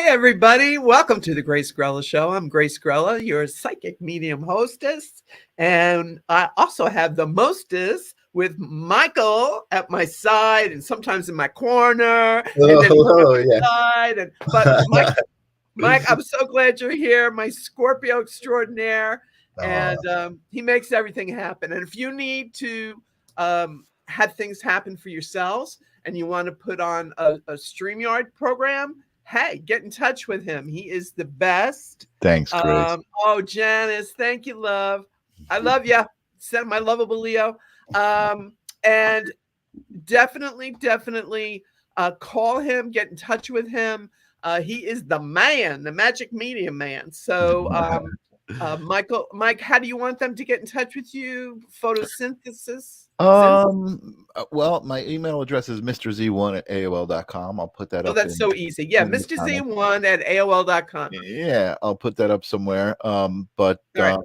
Hi, everybody. Welcome to the Grace Grella Show. I'm Grace Grella, your psychic medium hostess. And I also have the mostess with Michael at my side and sometimes in my corner and Hello, then he's on hello, my yeah. side. But Mike, I'm so glad you're here, my Scorpio extraordinaire. And Oh, he makes everything happen. And if you need to have things happen for yourselves and you want to put on a StreamYard program, hey, get in touch with him. He is the best. thanks, Grace. Oh, Janice, thank you, love. I love you. Send my lovable Leo. And definitely call him, get in touch with him. He is the man, the magic medium man. So, Mike, how do you want them to get in touch with you? Photosynthesis? Well, my email address is mrz1@aol.com. I'll put that Oh, up that's so easy. Yeah, in the Mr. comments. Z1 at AOL.com. Yeah, I'll put that up somewhere. All right.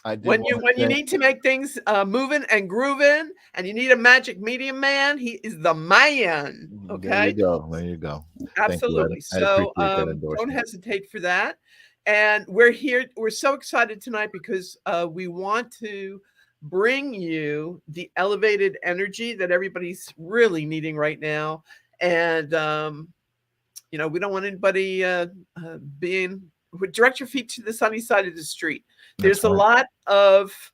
I did When you want to say, need to make things moving and grooving, and you need a magic medium man, he is the man. there you Okay, go. There you go. Thank you. absolutely. I So appreciate that don't endorsement. hesitate for that. And we're here. We're so excited tonight because we want to bring you the elevated energy that everybody's really needing right now. And we don't want anybody being direct your feet to the sunny side of the street. That's There's a right. lot of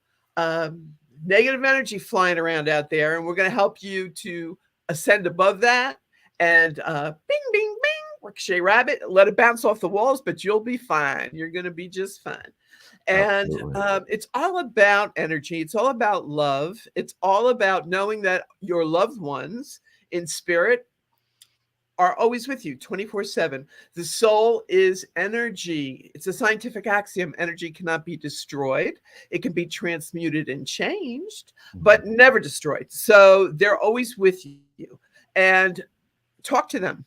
negative energy flying around out there, and we're going to help you to ascend above that. And bing, bing, bing, ricochet rabbit, let it bounce off the walls, but you'll be fine. You're going to be just fine. And Absolutely. it's all about energy. It's all about love. It's all about knowing that your loved ones in spirit are always with you 24/7. The soul is energy. It's a scientific axiom. Energy cannot be destroyed. It can be transmuted and changed, but never destroyed. So they're always with you. And talk to them.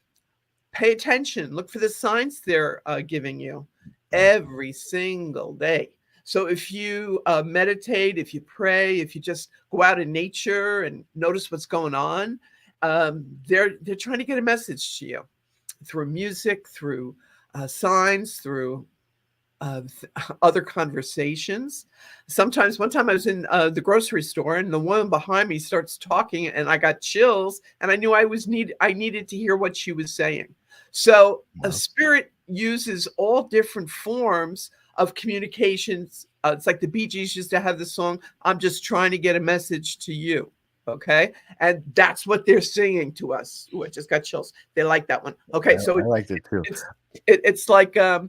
Pay attention. Look for the signs they're giving you every single day. So if you meditate, if you pray, if you just go out in nature and notice what's going on, they're trying to get a message to you through music, through signs, through other conversations. Sometimes, one time I was in the grocery store, and the woman behind me starts talking, and I got chills, and I knew I needed to hear what she was saying. So a spirit uses all different forms of communications. It's like the Bee Gees used to have the song, "I'm just trying to get a message to you." Okay. And that's what they're singing to us. Ooh, I just got chills. They like that one. Okay. So I liked it too. it's like, oh,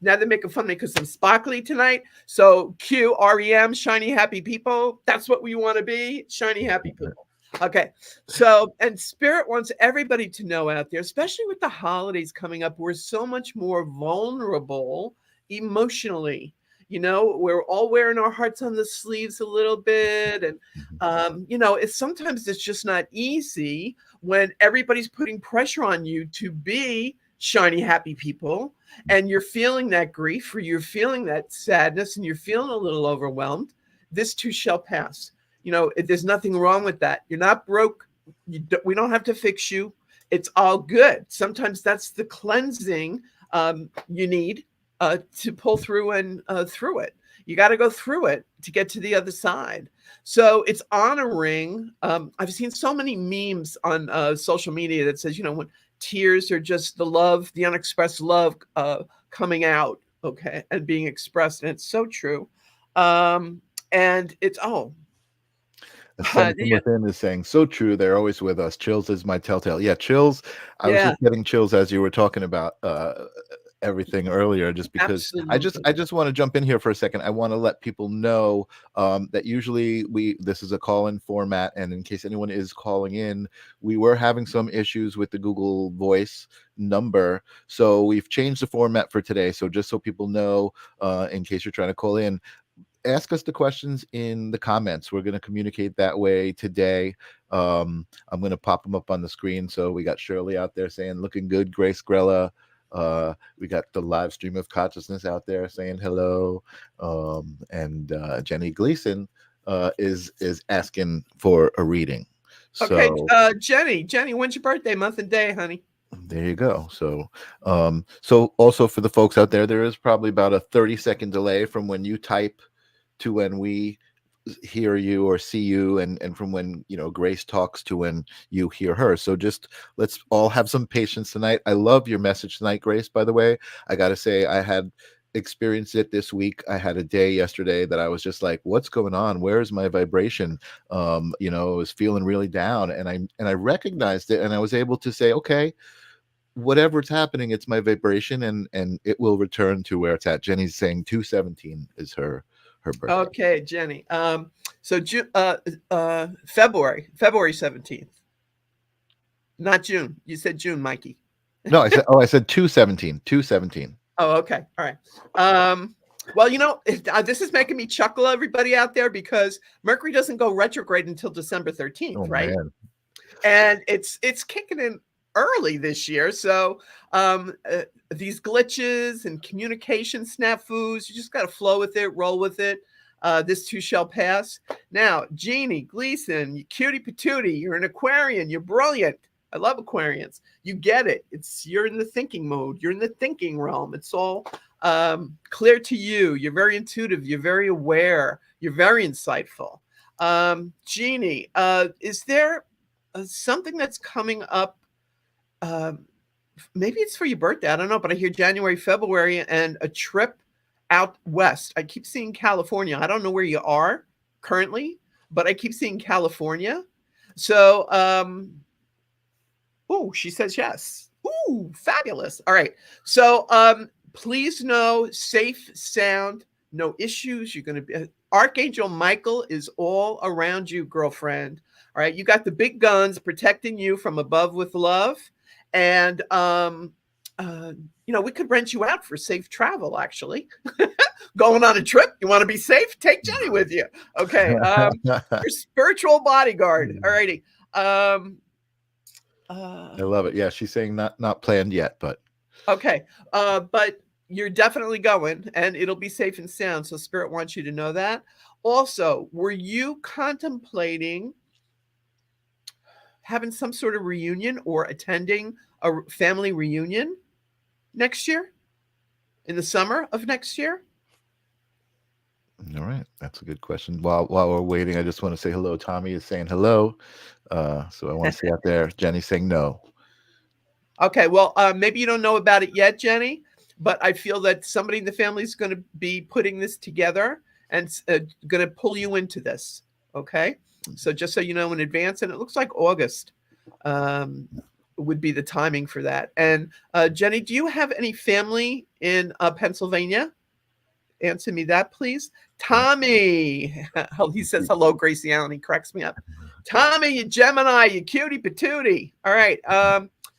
now they're making fun of me because I'm sparkly tonight. So Q, REM, shiny, happy people. That's what we want to be. Shiny, happy people. Okay. So, and Spirit wants everybody to know out there, especially with the holidays coming up, we're so much more vulnerable emotionally. We're all wearing our hearts on the sleeves a little bit. And, it's just not easy when everybody's putting pressure on you to be shiny, happy people. And you're feeling that grief, or you're feeling that sadness, and you're feeling a little overwhelmed. This too shall pass. There's nothing wrong with that. You're not broke. We don't have to fix you. It's all good. Sometimes that's the cleansing you need to pull through and through it. You got to go through it to get to the other side. So it's honoring. I've seen so many memes on social media that says, when tears are just the love, the unexpressed love coming out, okay, and being expressed. And it's so true. And it's, The something yeah, within is saying, so true. They're always with us. Chills is my telltale. Yeah, chills. I was yeah, just getting chills as you were talking about everything earlier, just because I absolutely. just want to jump in here for a second. I want to let people know that usually this is a call-in format, and in case anyone is calling in, we were having some issues with the Google Voice number, so we've changed the format for today. So just so people know, in case you're trying to call in, ask us the questions in the comments. We're going to communicate that way today. I'm going to pop them up on the screen. So we got Shirley out there saying, looking good, Grace Grella. We got the live stream of consciousness out there saying hello. And Jenny Gleason is asking for a reading. Okay, So Jenny, when's your birthday, month and day, honey? There you go. So also for the folks out there, there is probably about a 30-second delay from when you type to when we hear you or see you, and from when Grace talks to when you hear her. So just let's all have some patience tonight. I love your message tonight, Grace. By the way, I gotta say I had experienced it this week. I had a day yesterday that I was just like, what's going on? Where's my vibration? I was feeling really down, and I recognized it, and I was able to say, okay, whatever's happening, it's my vibration, and it will return to where it's at. Jenny's saying 217 is her birthday. Okay, Jenny. So February 17th, not June. You said June, Mikey. No, I said 217. 217. Oh, okay. All right. Well, this is making me chuckle, everybody out there, because Mercury doesn't go retrograde until December 13th, Oh, right? man. And it's kicking in early this year. So these glitches and communication snafus, you just got to flow with it, roll with it. This too shall pass. Now, Jeannie Gleason, you cutie patootie, you're an Aquarian, you're brilliant. I love Aquarians. You get it. You're in the thinking mode. You're in the thinking realm. It's all clear to you. You're very intuitive. You're very aware. You're very insightful. Jeannie, is there something that's coming up? Maybe it's for your birthday. I don't know, but I hear January, February, and a trip out west. I keep seeing California. I don't know where you are currently, but I keep seeing California. So, oh, she says yes. Ooh, fabulous. All right. So, please know, safe, sound, no issues. You're going to be, Archangel Michael is all around you, girlfriend. All right. You got the big guns protecting you from above with love. And, we could rent you out for safe travel, actually. Going on a trip, you want to be safe? Take Jenny with you. Okay. Your spiritual bodyguard. All righty. I love it. Yeah, she's saying not planned yet, but okay. But you're definitely going, and it'll be safe and sound. So Spirit wants you to know that. Also, were you contemplating having some sort of reunion or attending a family reunion next year, in the summer of next year? all right, that's a good question. While we're waiting, I just want to say hello. Tommy is saying hello, so I want to see out there. Jenny's saying no. Okay, well, maybe you don't know about it yet, Jenny, but I feel that somebody in the family is going to be putting this together and going to pull you into this. Okay, so just so you know in advance, and it looks like August would be the timing for that. And Jenny, do you have any family in Pennsylvania? Answer me that, please. Tommy, he says hello, Gracie Allen. He cracks me up. Tommy, you Gemini, you cutie patootie. All right,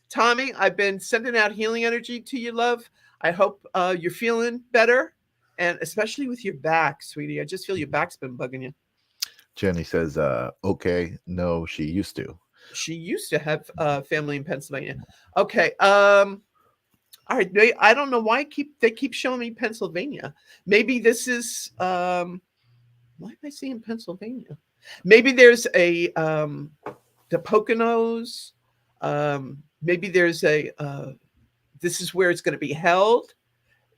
Tommy, I've been sending out healing energy to you, love. I hope you're feeling better, and especially with your back, sweetie. I just feel your back's been bugging you. Jenny says, okay, no, she used to. She used to have family in Pennsylvania. Okay. All right. I don't know why they keep showing me Pennsylvania. Maybe this is why am I seeing Pennsylvania? Maybe there's the Poconos. Maybe there's this is where it's going to be held.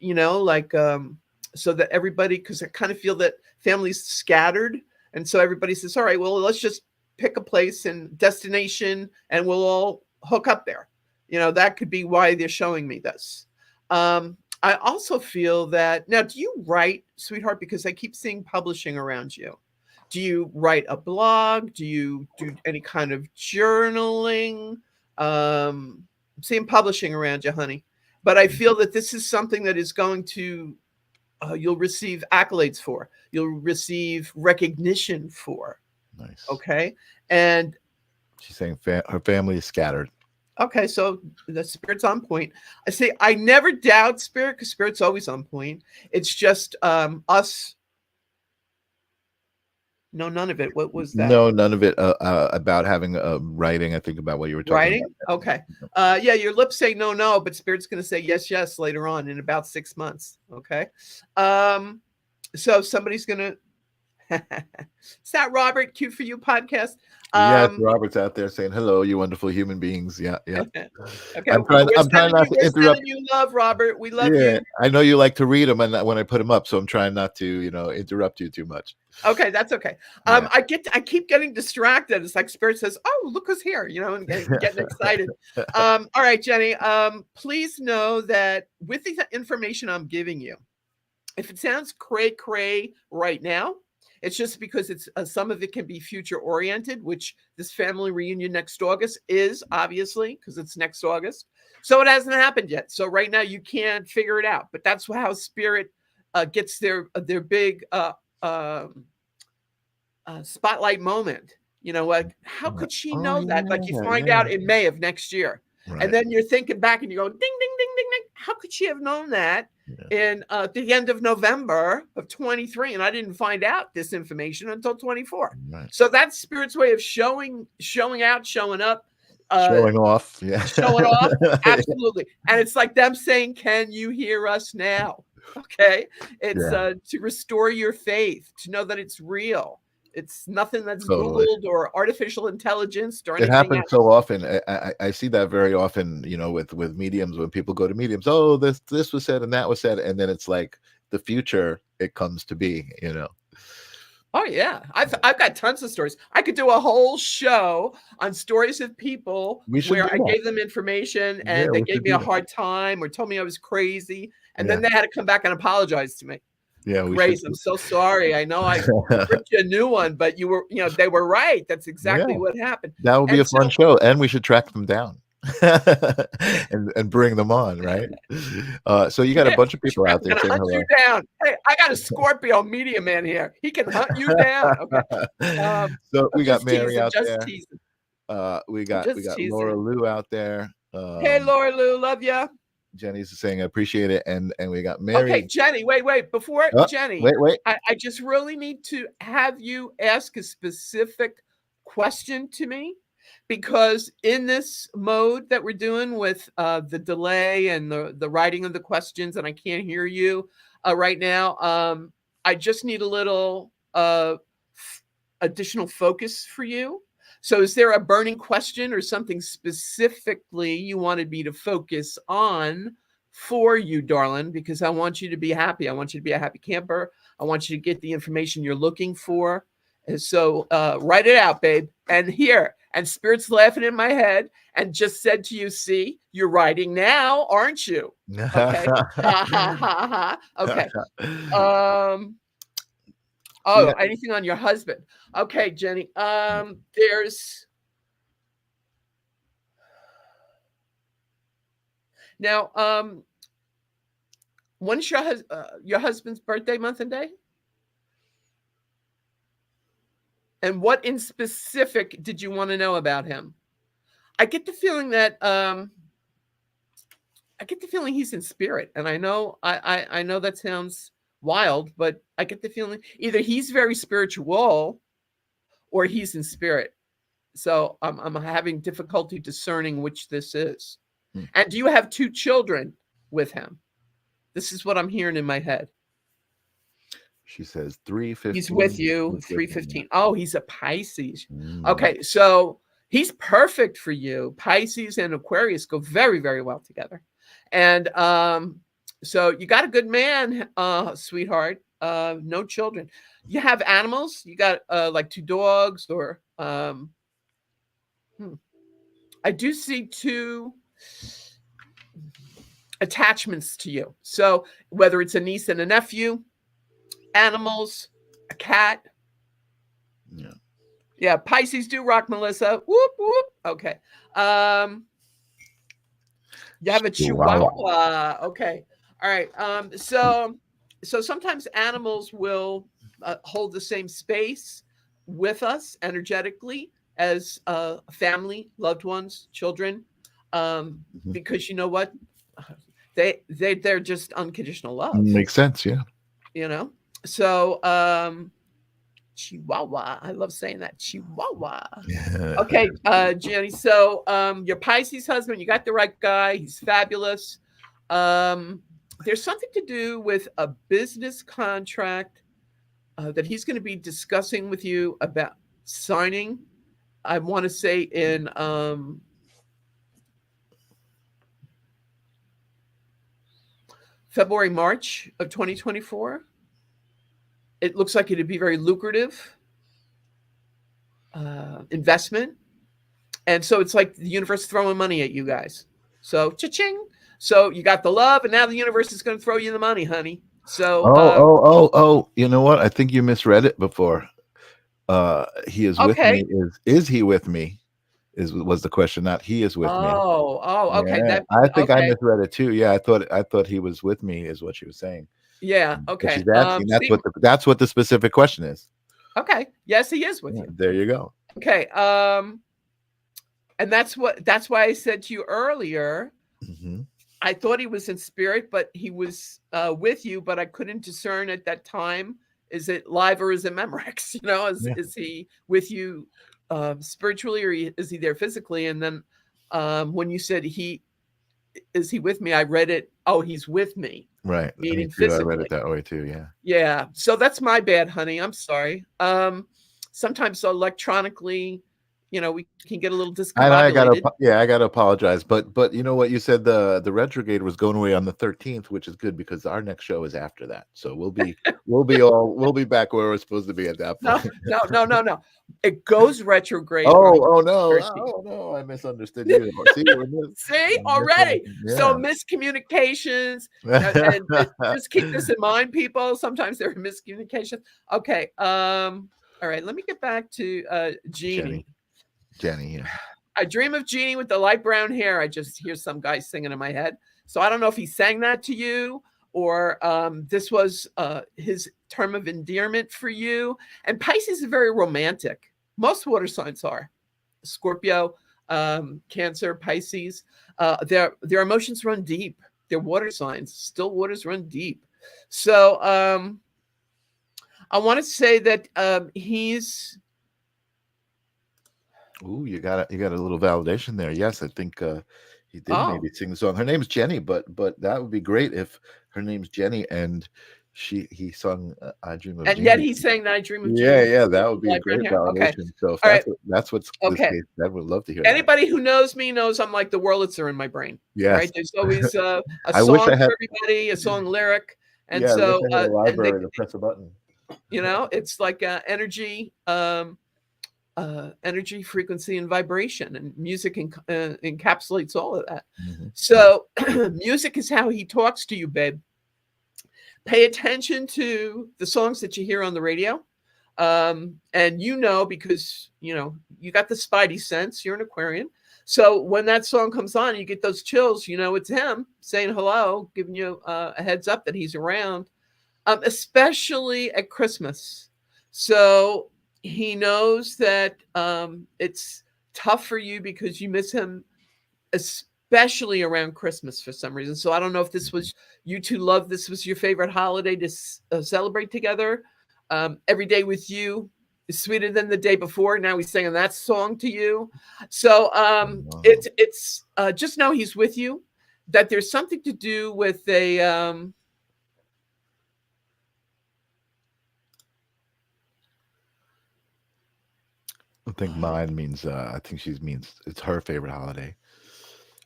So that everybody, because I kind of feel that families scattered, and so everybody says, all right, well, let's just pick a place and destination and we'll all hook up there. That could be why they're showing me this. I also feel that now, do you write, sweetheart? Because I keep seeing publishing around you. Do you write a blog? Do you do any kind of journaling? I'm seeing publishing around you, honey. But I feel that this is something that is going to, you'll receive accolades for. You'll receive recognition for. Nice. Okay. And she's saying her family is scattered. Okay, so the Spirit's on point. I say I never doubt Spirit, because Spirit's always on point. It's just us. No, none of it. What was that? No, none of it about having writing. I think about what you were talking writing. about. Okay. Yeah, your lips say no, but Spirit's going to say yes later on in about 6 months. Okay. So somebody's going to Is that Robert? Cute for You podcast. Yes, Um, Robert's out there saying hello, you wonderful human beings. Yeah, yeah. okay, we're I'm trying sending not you. to We're interrupt. sending you love, Robert. We love Yeah, you. I know you like to read them, and when I put them up, so I'm trying not to, interrupt you too much. Okay, that's okay. Yeah. I keep getting distracted. It's like Spirit says, "Oh, look who's here," and getting excited. All right, Jenny. Please know that with the information I'm giving you, if it sounds cray right now, it's just because it's some of it can be future oriented, which this family reunion next August is obviously because it's next August. So it hasn't happened yet. So right now you can't figure it out. But that's how Spirit gets their big um spotlight moment. Like how could she Oh know that? Like you yeah, find yeah. out in May of next year, and Right. then you're thinking back and you go, ding, ding, ding, ding, ding. How could she have known that Yeah. in the end of November of 23? And I didn't find out this information until 24. Right. So that's Spirit's way of showing out, showing up, uh, Showing off. Yeah. showing off. Absolutely. And it's like them saying, "Can you hear us now?" Okay. It's Yeah. to restore your faith, to know that it's real. It's nothing that's Totally. Googled or artificial intelligence or It anything happens else. so often. I see that very often, with mediums when people go to mediums. Oh, this was said and that was said, and then it's like the future. It comes to be. Oh yeah, I've got tons of stories. I could do a whole show on stories of people We should where do I that. gave them information Yeah, and they we gave should me do a that. hard time or told me I was crazy, and Yeah, then they had to come back and apologize to me. yeah, we should. Grace, I'm so sorry. I know I ripped you a new one, but they were right. That's exactly Yeah, what happened. that would be And a fun so show, and we should track them down and bring them on, right? So you got a yeah, bunch of which people I'm out there gonna saying hunt you hello. down. Hey, I got a Scorpio media man here. He can hunt you down. Okay. So I'm we got just Mary teasing, out just there. teasing, We just got Laura teasing. Lou out there. Hey, Laura Lou, love ya. Jenny's saying I appreciate it, and we got Okay, Mary. Jenny, wait. Before Oh, Jenny, wait. I just really need to have you ask a specific question to me because in this mode that we're doing with the delay and the writing of the questions, and I can't hear you right now, I just need a little additional focus for you. So, is there a burning question or something specifically you wanted me to focus on for you, darling? Because I want you to be happy. I want you to be a happy camper. I want you to get the information you're looking for. And so, write it out, babe. And here, and Spirit's laughing in my head and just said to you, "See, you're writing now, aren't you?" Okay. Ha ha ha ha. Okay. Um, Yeah. Oh, anything on your husband. Okay, Jenny. There's now when's your husband's birthday month and day? And what in specific did you want to know about him? I get the feeling that I get the feeling he's in spirit. And I know that sounds wild, but I get the feeling either he's very spiritual or he's in spirit. So I'm having difficulty discerning which this is. Hmm. And do you have two children with him? This is what I'm hearing in my head. She says 3:15. He's with you, 3:15. 3:15. Oh, he's a Pisces. Mm. Okay, so he's perfect for you. Pisces and Aquarius go very, very well together. And so you got a good man, sweetheart. No children. You have animals? You got like two dogs or I do see two attachments to you. So whether it's a niece and a nephew, animals, a cat. Yeah. Yeah, Pisces do rock, Melissa. Whoop whoop. Okay. You have a Chihuahua. chihuahua. Okay. All right. So sometimes animals will hold the same space with us energetically as family, loved ones, children, Mhm. because you know what? They're just unconditional love. Makes sense. Yeah. You know. So Chihuahua. I love saying that. Chihuahua. Yeah. Okay, Jenny. So your Pisces husband, you got the right guy. He's fabulous. There's something to do with a business contract that he's going to be discussing with you about signing. I want to say in February, March of 2024. It looks like it'd be very lucrative investment. And so it's like the universe throwing money at you guys. So cha-ching. So you got the love, and now the universe is going to throw you the money, honey. So Oh, you know what? I think you misread it before. He is with okay. me. Is he with me? Was the question, not he is with me. Okay. Yeah, That I think I okay. misread it too. Yeah, I thought he was with me is what she was saying. Yeah. But Okay. she's asking, See. that's what the specific question is. Okay. Yes, he is with Yeah, you. there you go. Okay. And that's why I said to you earlier. Mm-hmm. I thought he was in spirit, but he was with you, but I couldn't discern at that time. Is it live or is it Memorex? You know, Yeah. is he with you spiritually, or is he there physically? And then when you said is he with me, I read it. Oh, he's with me, Right. Me meaning too. I read physically. it that way too. Yeah. Yeah. So that's my bad, honey. I'm sorry. Sometimes electronically, we can get a little And discombobulated. I gotta apologize, but you know what, you said the retrograde was going away on the 13th, which is good because our next show is after that, so we'll be back where we're supposed to be at that No, point. no, no, no, no. It goes retrograde on No, 13th. oh no, I misunderstood you. See, See we're already. So yeah. miscommunications, and just keep this in mind, people. Sometimes there are miscommunications. Okay. All right. Let me get back to Jenny, Jeannie. yeah. I dream of Jeannie with the light brown hair. I just hear some guy singing in my head. So I don't know if he sang that to you, or this was his term of endearment for you. And Pisces is very romantic. Most water signs are. Scorpio, Cancer, Pisces. Their emotions run deep. They're water signs. Still waters run deep. So I want to say that he's. Ooh, you got a little validation there. Yes, I think he did Oh, maybe sing the song. Her name's Jenny, but that would be great if her name's Jenny and he sung "I Dream of and yet Jeannie." he's saying that I dream of Yeah, Jeannie yeah, with that would be a light brown great hair. Okay. validation. So if All right. that's what's this Okay. case, I would love to hear that. Anybody who knows me knows I'm like the Wurlitzer in my brain, Yes, right? There's always a I wish song I had. for everybody, a song lyric. And Yeah, I wish so, I had a and they, library to press a button. it's like energy, frequency, and vibration, and music encapsulates all of that. Hmm. So, music is how he talks to you, babe. Pay attention to the songs that you hear on the radio. And because you got the spidey sense, you're an Aquarian. So when that song comes on, you get those chills, it's him saying hello, giving you a heads up that he's around, especially at Christmas. So he knows that it's tough for you because you miss him, especially around Christmas for some reason. So I don't know if this was you two love this was your favorite holiday to celebrate together. Every day with you is sweeter than the day before. Now he's singing that song to you. So Wow. it's just know he's with you. That there's something to do with a I think mine means. I think she means it's her favorite holiday.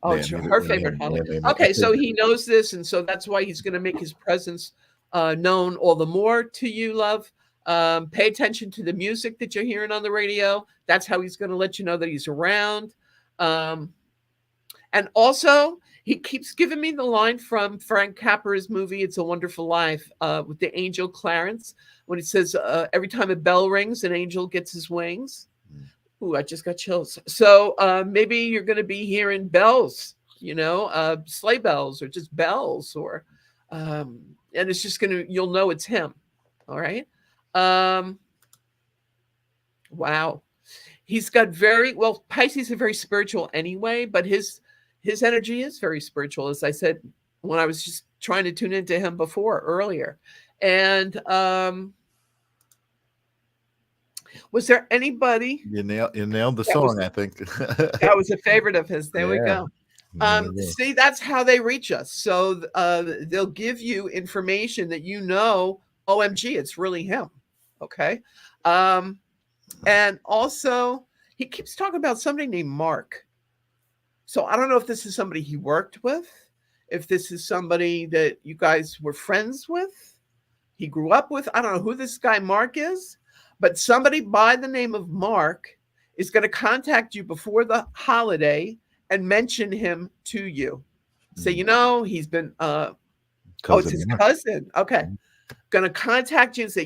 oh, it's her favorite holiday. Okay, so he knows this, and so that's why he's going to make his presence known all the more to you, love. Pay attention to the music that you're hearing on the radio. That's how he's going to let you know that he's around. And also, he keeps giving me the line from Frank Capra's movie "It's a Wonderful Life" with the angel Clarence, when it says, "Every time a bell rings, an angel gets his wings." Ooh, I just got chills. So maybe you're going to be hearing bells, sleigh bells, or just bells, or and it's just you'll know it's him. All right. Um, wow. He's got Pisces are very spiritual anyway, but his energy is very spiritual, as I said when I was just trying to tune into him earlier. And was there anybody? You nailed the That was song, I think. that was a favorite of his. There we Yeah. go. See, that's how they reach us. So they'll give you information that OMG, it's really him. Okay. Um, and also, he keeps talking about somebody named Mark. So I don't know if this is somebody he worked with, if this is somebody that you guys were friends with, he grew up with. I don't know who this guy Mark is, but somebody by the name of Mark is going to contact you before the holiday and mention him to you. Say, Mm. he's been, oh, it's Cousin his Mark. cousin. Okay. Mhm. Going to contact you and say,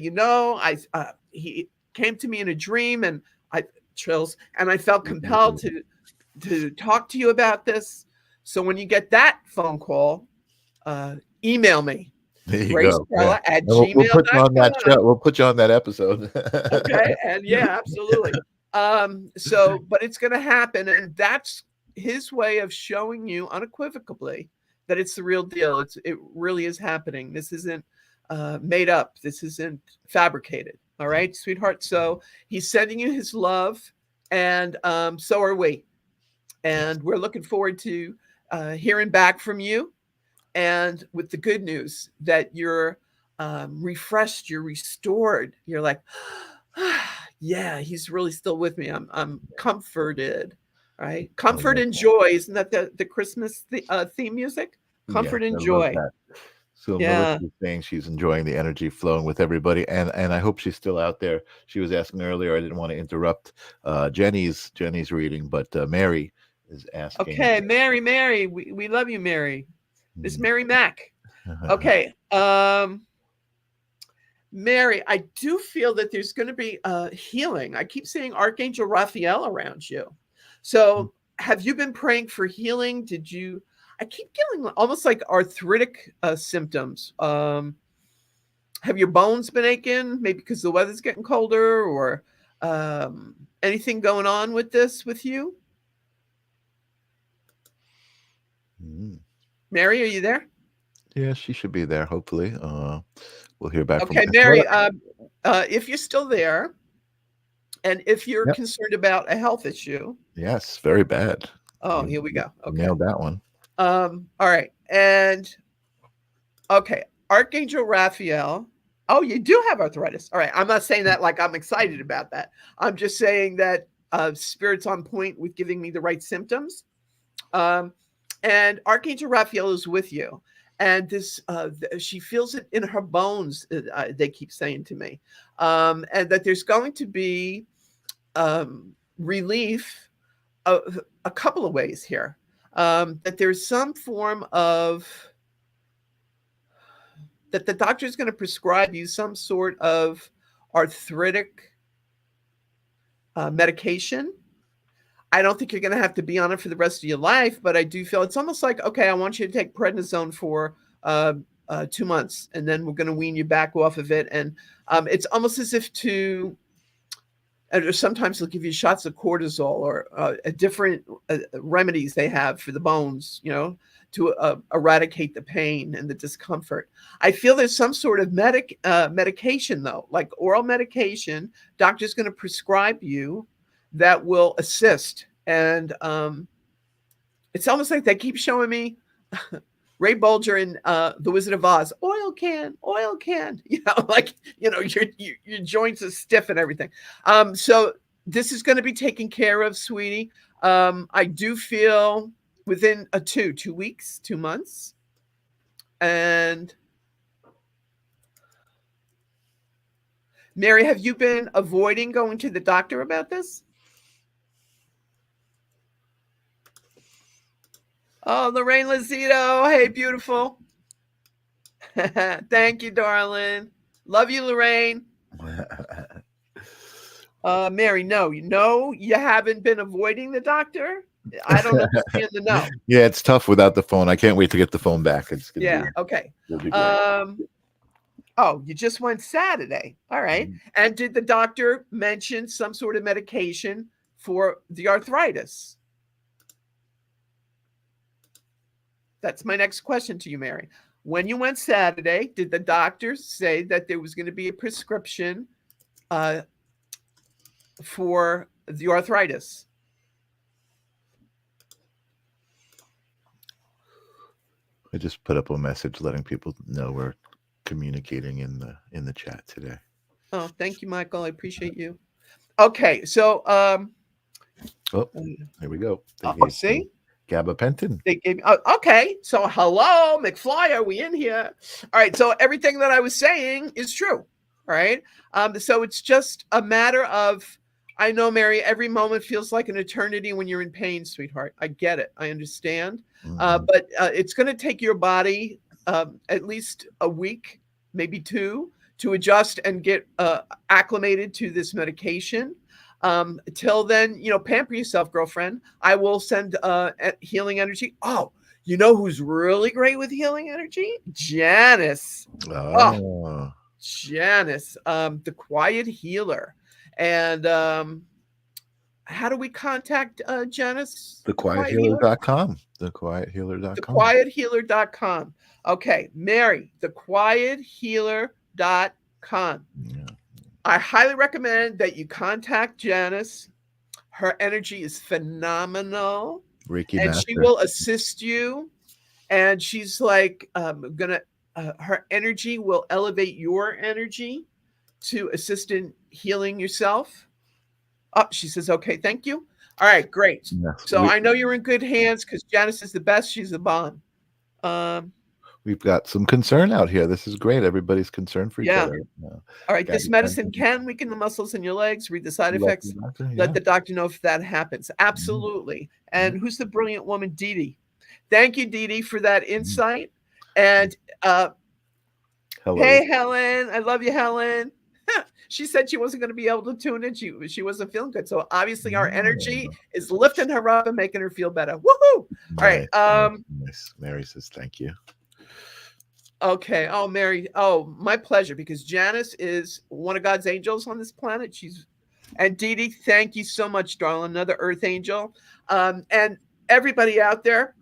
he came to me in a dream and I chills and I felt compelled to talk to you about this. So when you get that phone call, uh, email me, There you Grace go. Yeah. Grella at And we'll put you on that show. gmail.com. We'll put you on that episode. Okay. And yeah, absolutely. But it's going to happen. And that's his way of showing you unequivocally that it's the real deal. It really is happening. This isn't made up. This isn't fabricated. All right, sweetheart. So he's sending you his love, and so are we. And we're looking forward to hearing back from you. And with the good news that you're refreshed, you're restored. You're like, yeah, he's really still with me. I'm comforted, right? I Comfort love and that. joy. Isn't that the Christmas theme music? Yes, Comfort and I love joy. that. So Yeah. Melissa's saying she's enjoying the energy flowing with everybody, and I hope she's still out there. She was asking earlier. I didn't want to interrupt Jenny's reading, but Mary is asking. Okay, Mary, we love you, Mary. This Hmm. Mary Mac. Okay. Mary, I do feel that there's going to be healing. I keep seeing Archangel Raphael around you. So, have you been praying for healing? Did you? I keep getting almost like arthritic symptoms. Have your bones been aching? Maybe because the weather's getting colder, or anything going on with this with you? Mm. Mary, are you there? Yeah, she should be there. Hopefully, we'll hear back from Okay, her. Mary. If you're still there, and if you're Yep. concerned about a health issue, Yes, very bad. oh, You, here we you go. Okay. nailed that one. All right. And okay, Archangel Raphael. Oh, you do have arthritis. All right. I'm not saying that like I'm excited about that. I'm just saying that spirit's on point with giving me the right symptoms. Um, and Archangel Raphael is with you. And she feels it in her bones, they keep saying to me. And that there's going to be relief a couple of ways here. That there's some form of that the doctor is going to prescribe you some sort of arthritic medication. I don't think you're going to have to be on it for the rest of your life, but I do feel it's almost like, okay, I want you to take prednisone for 2 months, and then we're going to wean you back off of it. And it's almost as if sometimes they'll give you shots of cortisol or different remedies they have for the bones, to eradicate the pain and the discomfort. I feel there's some sort of medication, though, like oral medication. Doctor's going to prescribe you that will assist. And it's almost like they keep showing me Ray Bolger in The Wizard of Oz, oil can, like, your joints are stiff and everything. So this is going to be taken care of, sweetie. I do feel within 2 weeks, 2 months. And Mary, have you been avoiding going to the doctor about this? Oh, Lorraine Lazito. Hey, beautiful. Thank you, darling. Love you, Lorraine. Mary, no, you haven't been avoiding the doctor. I don't understand the no. Yeah, it's tough without the phone. I can't wait to get the phone back. It's gonna Yeah. Okay. it'll be great. Oh, you just went Saturday. All right. Mhm. And did the doctor mention some sort of medication for the arthritis? That's my next question to you, Mary. When you went Saturday, did the doctor say that there was going to be a prescription for the arthritis? I just put up a message letting people know we're communicating in the chat today. Oh, thank you, Michael. I appreciate you. Okay, so Oh, mm, here we go. They oh, gave me see, gabapentin. they gave me. Oh, okay, so hello, McFly, are we in here? All right, so everything that I was saying is true. All right, so it's just a matter of. I know, Mary. Every moment feels like an eternity when you're in pain, sweetheart. I get it. I understand. Mhm. But it's going to take your body at least a week, maybe two, to adjust and get acclimated to this medication. Till then, pamper yourself, girlfriend. I will send healing energy. Oh, you know who's really great with healing energy? Janice. Oh, Oh, Janice, the quiet healer. And how do we contact Janice, the quiet healer? thequiethealer.com. Thequiethealer.com. Thequiethealer.com. Okay, Mary, thequiethealer.com. Yeah. I highly recommend that you contact Janice. Her energy is phenomenal, Reiki and she master. will assist you. And she's like, her energy will elevate your energy to assist in healing yourself. Oh, she says, okay, thank you. All right, great. Yes. So I know you're in good hands because Janice is the best. She's the bomb. Um, We've got some concern out here. This is great. Everybody's concerned for each yeah. other. All right, this medicine Gabapentin. can weaken the muscles in your legs. Read the side Lucky effects. doctor. Let Yeah. the doctor know if that happens. Mhm. Absolutely. Mhm. And who's the brilliant woman, Dee Dee? Thank you, Dee Dee, for that Mhm. insight. And Hello. hey, Helen, I love you, Helen. She said she wasn't going to be able to tune in. She wasn't feeling good. So obviously our energy Oh, is lifting her up and making her feel better. Woohoo! All right. nice, nice, nice. Mary says thank you. Okay. Oh, Mary. Oh, my pleasure. Because Janice is one of God's angels on this planet. And Dee Dee, thank you so much, darling. Another Earth angel. And everybody out there,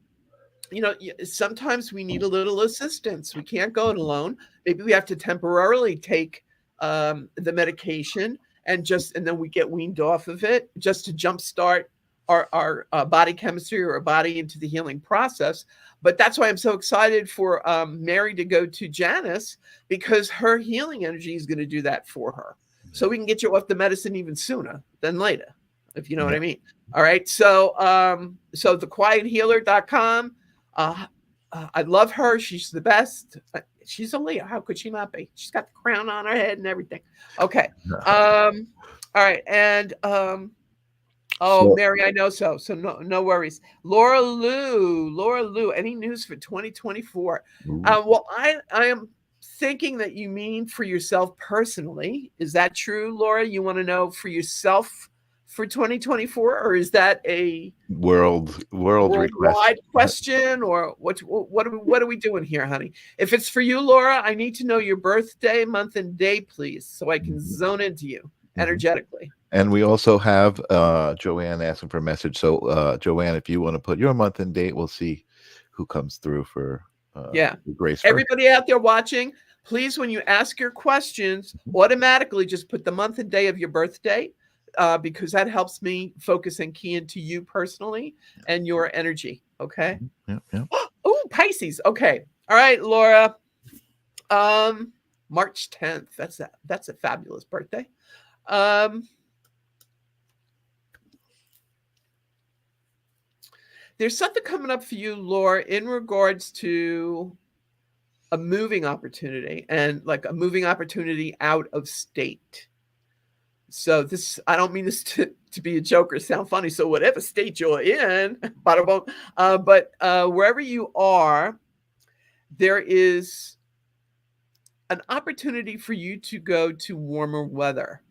sometimes we need a little assistance. We can't go it alone. Maybe we have to temporarily take the medication and then we get weaned off of it just to jumpstart our body chemistry or our body into the healing process. But that's why I'm so excited for Mary to go to Janice because her healing energy is going to do that for her. So we can get you off the medicine even sooner than later, if you know what Yeah. I mean. All right. So thequiethealer.com. Uh, I love her. She's the best. She's a Leo. How could she not be? She's got the crown on her head and everything. Okay. All right. And oh, So, Mary, I know so. So no worries. Laura Lou. Any news for 2024? ooh, Well, I am thinking that you mean for yourself personally. Is that true, Laura? You want to know for yourself for 2024, or is that a world request. worldwide question, or what are we doing here, honey? If it's for you, Laura, I need to know your birthday, month, and day, please, so I can Mhm, zone into you mhm. energetically. And we also have Joanne asking for a message. So Joanne, if you want to put your month and date, we'll see who comes through for Yeah. Grace first. Everybody out there watching, please, when you ask your questions, automatically just put the month and day of your birthday, because that helps me focus and key into you personally and your energy. Okay. Mhm. Yeah, yeah. Oh, Pisces. Okay. All right, Laura. Um, March 10th. That's a fabulous birthday. Um, there's something coming up for you, Laura, in regards to a moving opportunity and like a moving opportunity out of state. So this, I don't mean this to be a joke or sound funny. So whatever state you're in, bada boom, but wherever you are, there is an opportunity for you to go to warmer weather.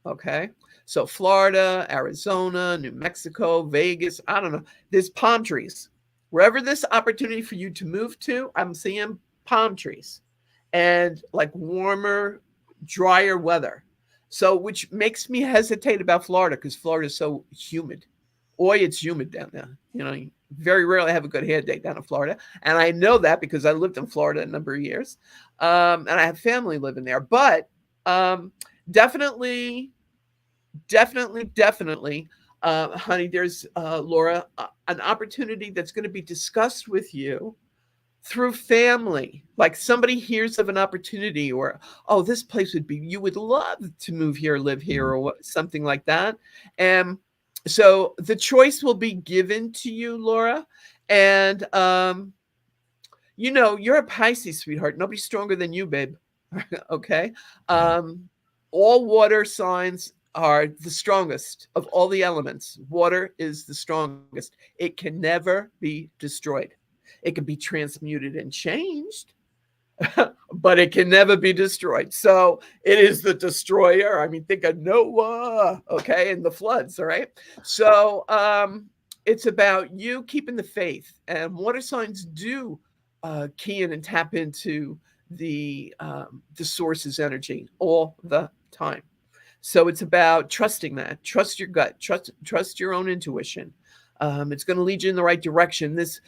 Okay. So Florida, Arizona, New Mexico, Vegas, I don't know. There's palm trees. Wherever this opportunity for you to move to, I'm seeing palm trees and like warmer, drier weather. So, which makes me hesitate about Florida because Florida is so humid. Boy, it's humid down there. You very rarely have a good hair day down in Florida. And I know that because I lived in Florida a number of years. And I have family living there. But definitely, definitely, honey, there's, Laura, an opportunity that's going to be discussed with you through family. Like somebody hears of an opportunity, or, oh, this place would be, you would love to move here, live here, Mhm. or what, something like that. And so the choice will be given to you, Laura. And you're a Pisces, sweetheart. Nobody's stronger than you, babe. Okay. Right. Um, all water signs are the strongest of all the elements. Water is the strongest. It can never be destroyed. It can be transmuted and changed, but it can never be destroyed. So it is the destroyer. I mean, think of Noah, okay, and the floods, all right? So it's about you keeping the faith. And water signs do key in and tap into the source's energy all the time. So it's about trusting that. Trust your gut. Trust your own intuition. It's going to lead you in the right direction. This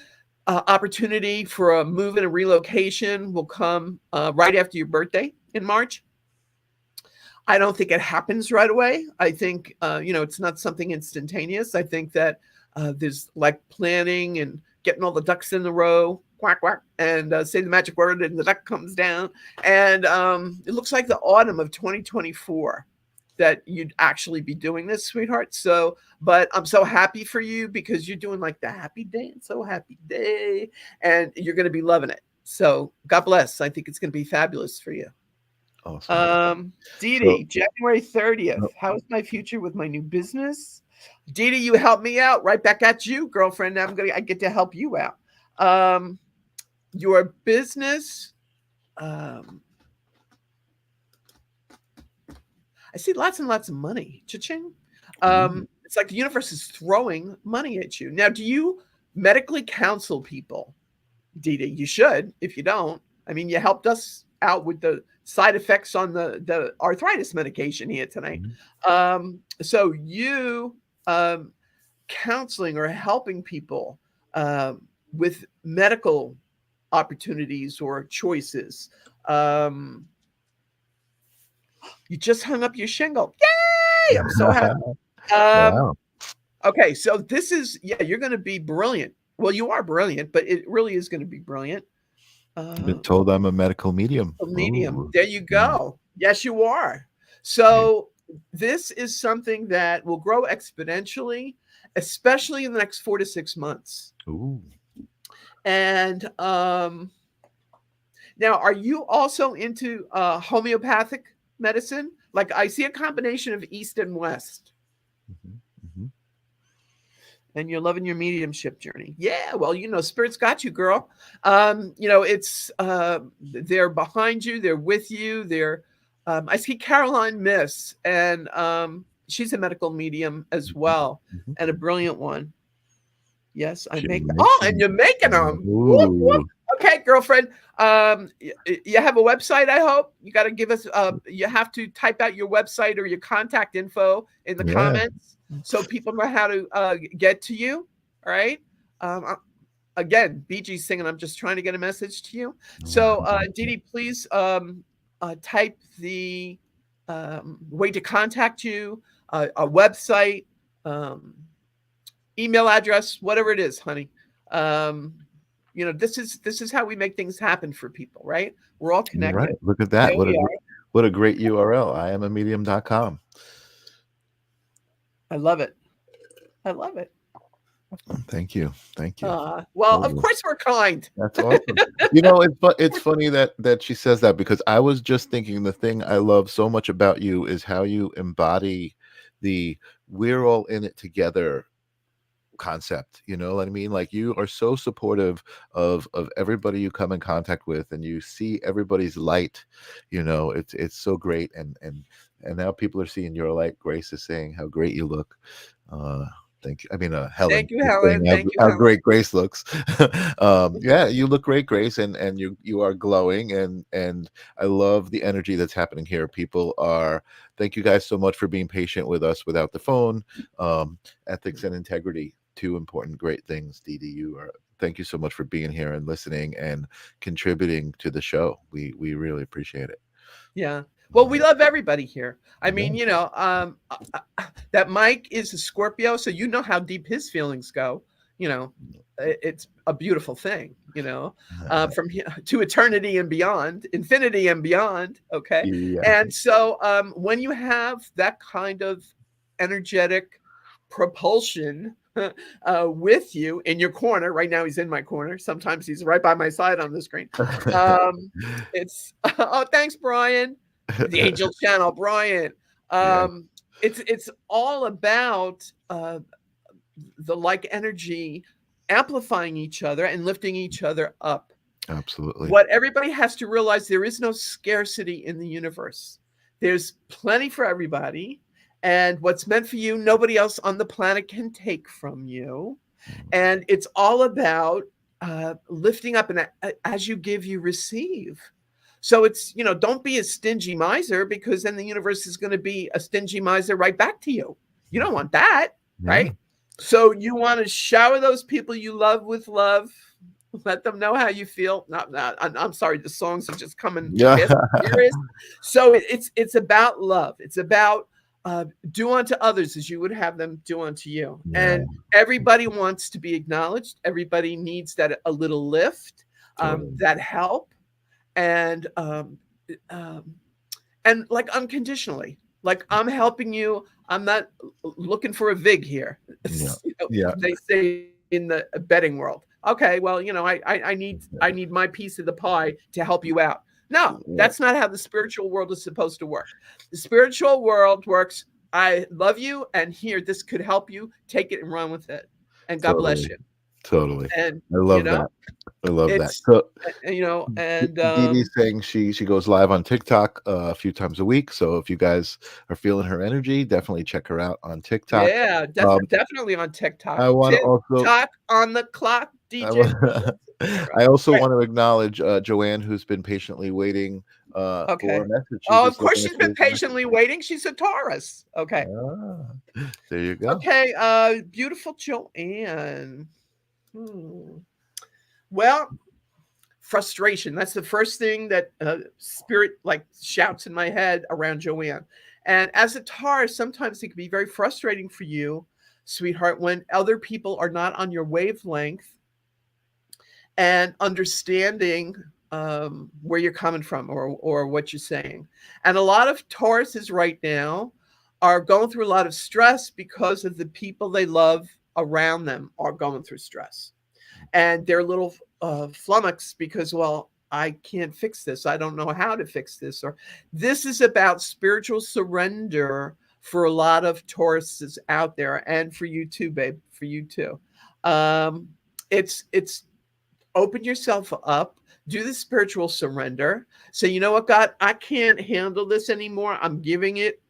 opportunity for a move and a relocation will come right after your birthday in March. I don't think it happens right away. I think it's not something instantaneous. I think that there's like planning and getting all the ducks in the row, quack quack, and say the magic word, and the duck comes down. And it looks like the autumn of 2024 that you'd actually be doing this, sweetheart. So, but I'm so happy for you because you're doing like the happy day and so happy day, and you're going to be loving it. So, God bless. I think it's going to be fabulous for you. Awesome. Dee So, Dee, January 30th. How is my future with my new business? Dee Dee, you help me out. Right back at you, girlfriend. I get to help you out. Um, your business. Um, I see lots and lots of money. Cha-ching. ooh, It's like the universe is throwing money at you. Now, do you medically counsel people, Dee Dee? You should. If you don't, I mean, you helped us out with the side effects on the arthritis medication here tonight. mhm. So you counseling or helping people with medical opportunities or choices. Um, you just hung up your shingle. Yay! I'm so happy. Um, Wow. okay, so this is, yeah, you're going to be brilliant. Well, you are brilliant, but it really is going to be brilliant. I've been Uh, told I'm a medical medium. a medium. Ooh. There you Mm, go. Yes, you are. yeah. So this is something that will grow exponentially, especially in the next 4 to 6 months. Ooh. And now, are you also into homeopathic medicine? Like I see a combination of East and West, Mhm, mhm. and you're loving your mediumship journey. Yeah, well, Spirit's got you, girl. It's they're behind you, they're with you. I see Caroline Miss, and she's a medical medium as Mhm, well, mhm. and a brilliant one. Yes, I She make. makes Oh, and them. you're making them. Whoop, whoop. Ooh. Okay, girlfriend. You have a website, I hope. You got to give us. You have to type out your website or your contact info in the Yeah. comments so people know how to get to you. All right. Again, BG singing. I'm just trying to get a message to you. So, Dee Dee, please type the way to contact you, a website. Email address, whatever it is, honey. Um, this is how we make things happen for people, right? We're all You're right. connected. Look at There that. we are. What a great URL. I am a medium.com. I love it. I love it. Thank you. Thank you. Well, of Totally. course we're kind. That's awesome. It's funny that she says that because I was just thinking the thing I love so much about you is how you embody the we're all in it together concept. You know what I mean? Like you are so supportive of everybody you come in contact with, and you see everybody's light. It's so great, and now people are seeing your light. Grace is saying how great you look. uh Thank you. I mean, Helen Thank you, is saying Helen. Thank you, how Helen. great Grace looks. Yeah, you look great, Grace, and you are glowing, and I love the energy that's happening here. People are. Thank you guys so much for being patient with us without the phone. Ethics and integrity, two important, great things. Dee Dee, you are. Thank you so much for being here and listening and contributing to the show. We really appreciate it. Yeah. Well, we love everybody here. I Yeah. mean, that Mike is a Scorpio, so you know how deep his feelings go. it's a beautiful thing, from here to eternity and beyond, infinity and beyond. Okay. Yeah. And so when you have that kind of energetic propulsion with you in your corner, right now he's in my corner. Sometimes he's right by my side on the screen. It's, oh, thanks, Brian. The Angel Channel, Brian. Yeah, It's all about the like energy amplifying each other and lifting each other up. absolutely. What everybody has to realize, there is no scarcity in the universe. There's plenty for everybody, and what's meant for you, nobody else on the planet can take from you. And it's all about lifting up, and as you give, you receive. So it's, don't be a stingy miser, because then the universe is going to be a stingy miser right back to you. You don't want that, Yeah. right? So you want to shower those people you love with love. Let them know how you feel. I'm sorry, the songs are just coming Yeah. fast and furious. So it's about love. It's about do unto others as you would have them do unto you. Yeah. And everybody wants to be acknowledged. Everybody needs a little lift, Totally. that help, and like unconditionally. Like, I'm helping you. I'm not looking for a vig here. Yeah. Yeah. They say in the betting world. Okay, well, I need my piece of the pie to help you out. No, that's not how the spiritual world is supposed to work. The spiritual world works, I love you, and here, this could help you. Take it and run with it. And God bless Totally. you. Totally. And I love that. I love that. it's So and Dee Dee's saying she goes live on TikTok a few times a week. So if you guys are feeling her energy, definitely check her out on TikTok. yeah, definitely on TikTok. I want to also TikTok on the clock, I, DJ. I also Right. want to acknowledge Joanne, who's been patiently waiting for Okay. a message. Oh, of course she's been patiently waiting. She's a Taurus. Okay. There you go. Okay. Beautiful Joanne. Well, frustration. That's the first thing that spirit like shouts in my head around Joanne. And as a Taurus, sometimes it can be very frustrating for you, sweetheart, when other people are not on your wavelength and understanding where you're coming from, or what you're saying. And a lot of Tauruses right now are going through a lot of stress because of the people they love around them are going through stress. And they're a little flummoxed because, well, I can't fix this. I don't know how to fix this. Or this is about spiritual surrender for a lot of Tauruses out there, and for you too, babe. For you too. It's open yourself up, do the spiritual surrender. Say, you know what, God, I can't handle this anymore. I'm giving it.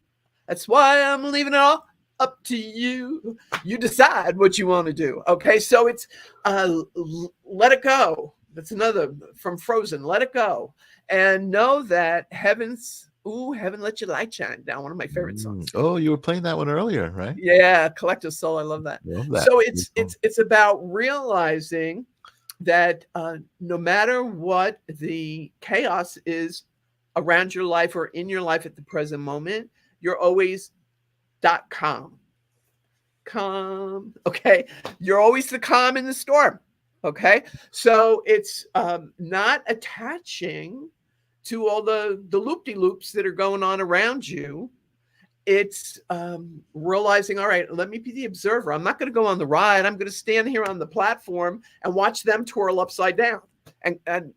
That's why I'm leaving it all up to you. You decide what you want to do. Okay, so it's let it go. That's another from Frozen. Let it go, and know that heaven let your light shine down. One of my favorite songs. Oh, you were playing that one earlier, right? Yeah, Collective Soul. I love that. Love that. So it's about realizing that no matter what the chaos is around your life or in your life at the present moment, you're always calm. Okay, you're always the calm in the storm. Okay, so it's not attaching to all the loop-de-loops that are going on around you. It's realizing, all right, let me be the observer. I'm not going to go on the ride. I'm going to stand here on the platform and watch them twirl upside down, and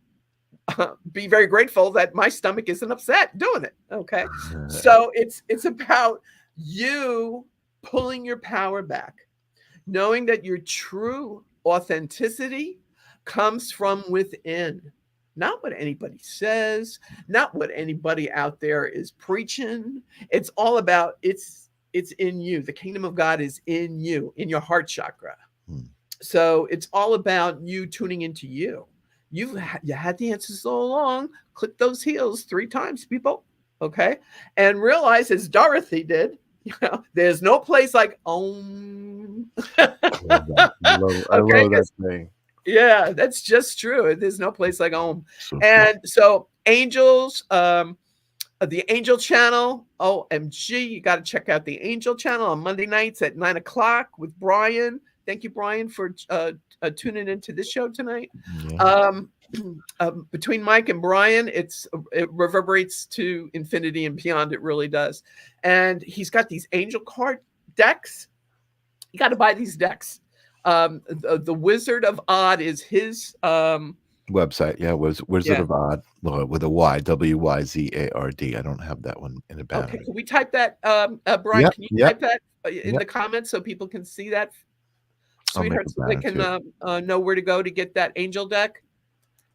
be very grateful that my stomach isn't upset doing it. Okay, so it's about you pulling your power back, knowing that your true authenticity comes from within, not what anybody says, not what anybody out there is preaching. It's all about it's in you. The kingdom of God is in you, in your heart chakra. So it's all about you tuning into you. You had the answers all along. Click those heels 3 times, people. Okay, and realize, as Dorothy did, there's no place like Om. I love that thing. Yeah, that's just true. There's no place like home. So And so angels, the Angel Channel, OMG, you got to check out the Angel Channel on Monday nights at 9 o'clock with Brian. Thank you, Brian, for tuning into this show tonight. Yeah. Um, between Mike and Brian, it reverberates to infinity and beyond. It really does. And he's got these angel card decks. You got to buy these decks. The Wizard of Odd is his. Website, yeah, was Wizard Yeah. of Odd, with a Y, WYZARD. I don't have that one in a banner. Okay. Can we type that, Brian? Yep, Can you yep, type that in yep. the comments so people can see that, I'll make sweetheart, a so they banner can too. know where to go to get that angel deck?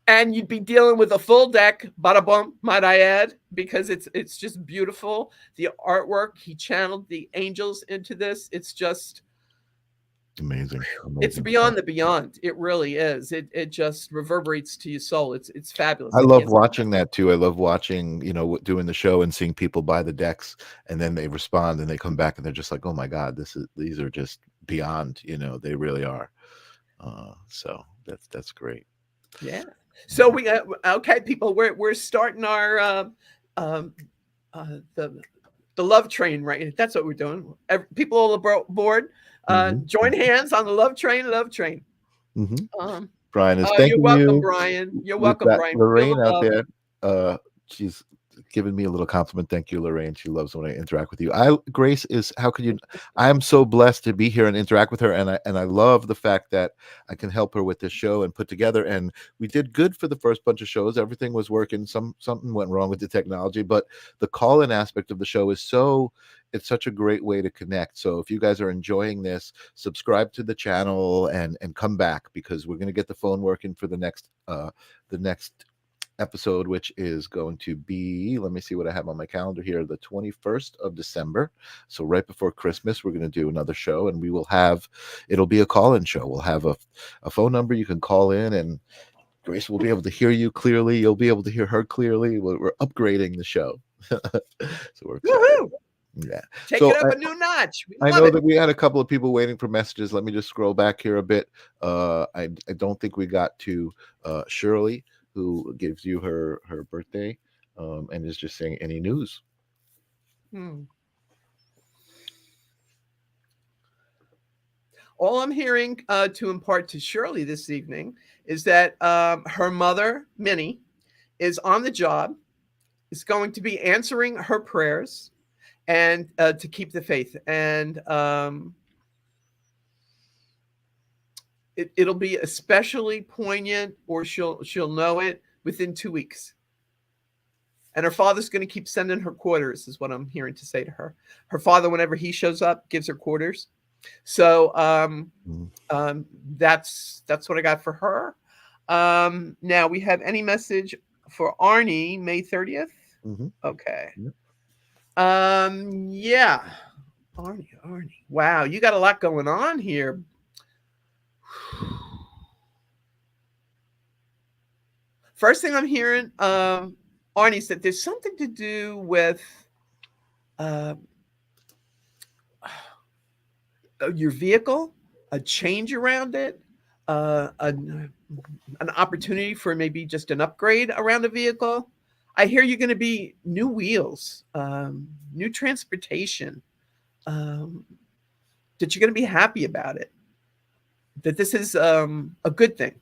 And you'd be dealing with a full deck, bada bum, might I add, because it's just beautiful. The artwork, he channeled the angels into this. It's just Amazing, it's amazing stuff. beyond the beyond. It really is. It just reverberates to your soul. It's fabulous. I I love can't. watching that too. I love watching, doing the show and seeing people buy the decks, and then they respond and they come back and they're just like, "Oh my God, these are just beyond." They really are. So that's great. Yeah. So we okay, people. We're starting our um, the love train, right? That's what we're doing. People all aboard. Hmm. Join hands on the love train. Love train. Hmm. Um, Brian is you're thanking welcome, you. Brian. You're We've welcome, got Brian. Feel Lorraine the out love. there. She's given me a little compliment. Thank you, Lorraine. She loves when I interact with you. Grace is, how could you? I am so blessed to be here and interact with her, and I love the fact that I can help her with this show and put together. And we did good for the first bunch of shows. Everything was working. Something went wrong with the technology, but the call-in aspect of the show is it's such a great way to connect. So if you guys are enjoying this, subscribe to the channel and come back, because we're going to get the phone working for the next episode, which is going to be, let me see what I have on my calendar here, the 21st of December. So right before Christmas, we're going to do another show, and it'll be a call-in show. We'll have a phone number you can call in, and Grace will be able to hear you clearly. You'll be able to hear her clearly. We're upgrading the show. So we're excited. Woohoo! Yeah. Take So it up a new notch. We I love know it. that we had a couple of people waiting for messages. Let me just scroll back here a bit. I don't think we got to Shirley, who gives you her birthday, and is just saying, any news? Hmm. All I'm hearing to impart to Shirley this evening is that her mother, Minnie, is on the job, is going to be answering her prayers, and to keep the faith. And it'll be especially poignant, or she'll know it within 2 weeks. And her father's going to keep sending her quarters, is what I'm hearing to say to her. Her father, whenever he shows up, gives her quarters. So that's what I got for her. Now we have any message for Arnie, May 30th. Mm-hmm. Okay. Yep. Yeah. Arnie. Wow, you got a lot going on here. First thing I'm hearing, Arnie said there's something to do with uh, your vehicle, a change around it, an opportunity for maybe just an upgrade around the vehicle. I hear you're going to be new wheels, new transportation, that you're going to be happy about it, that this is a good thing.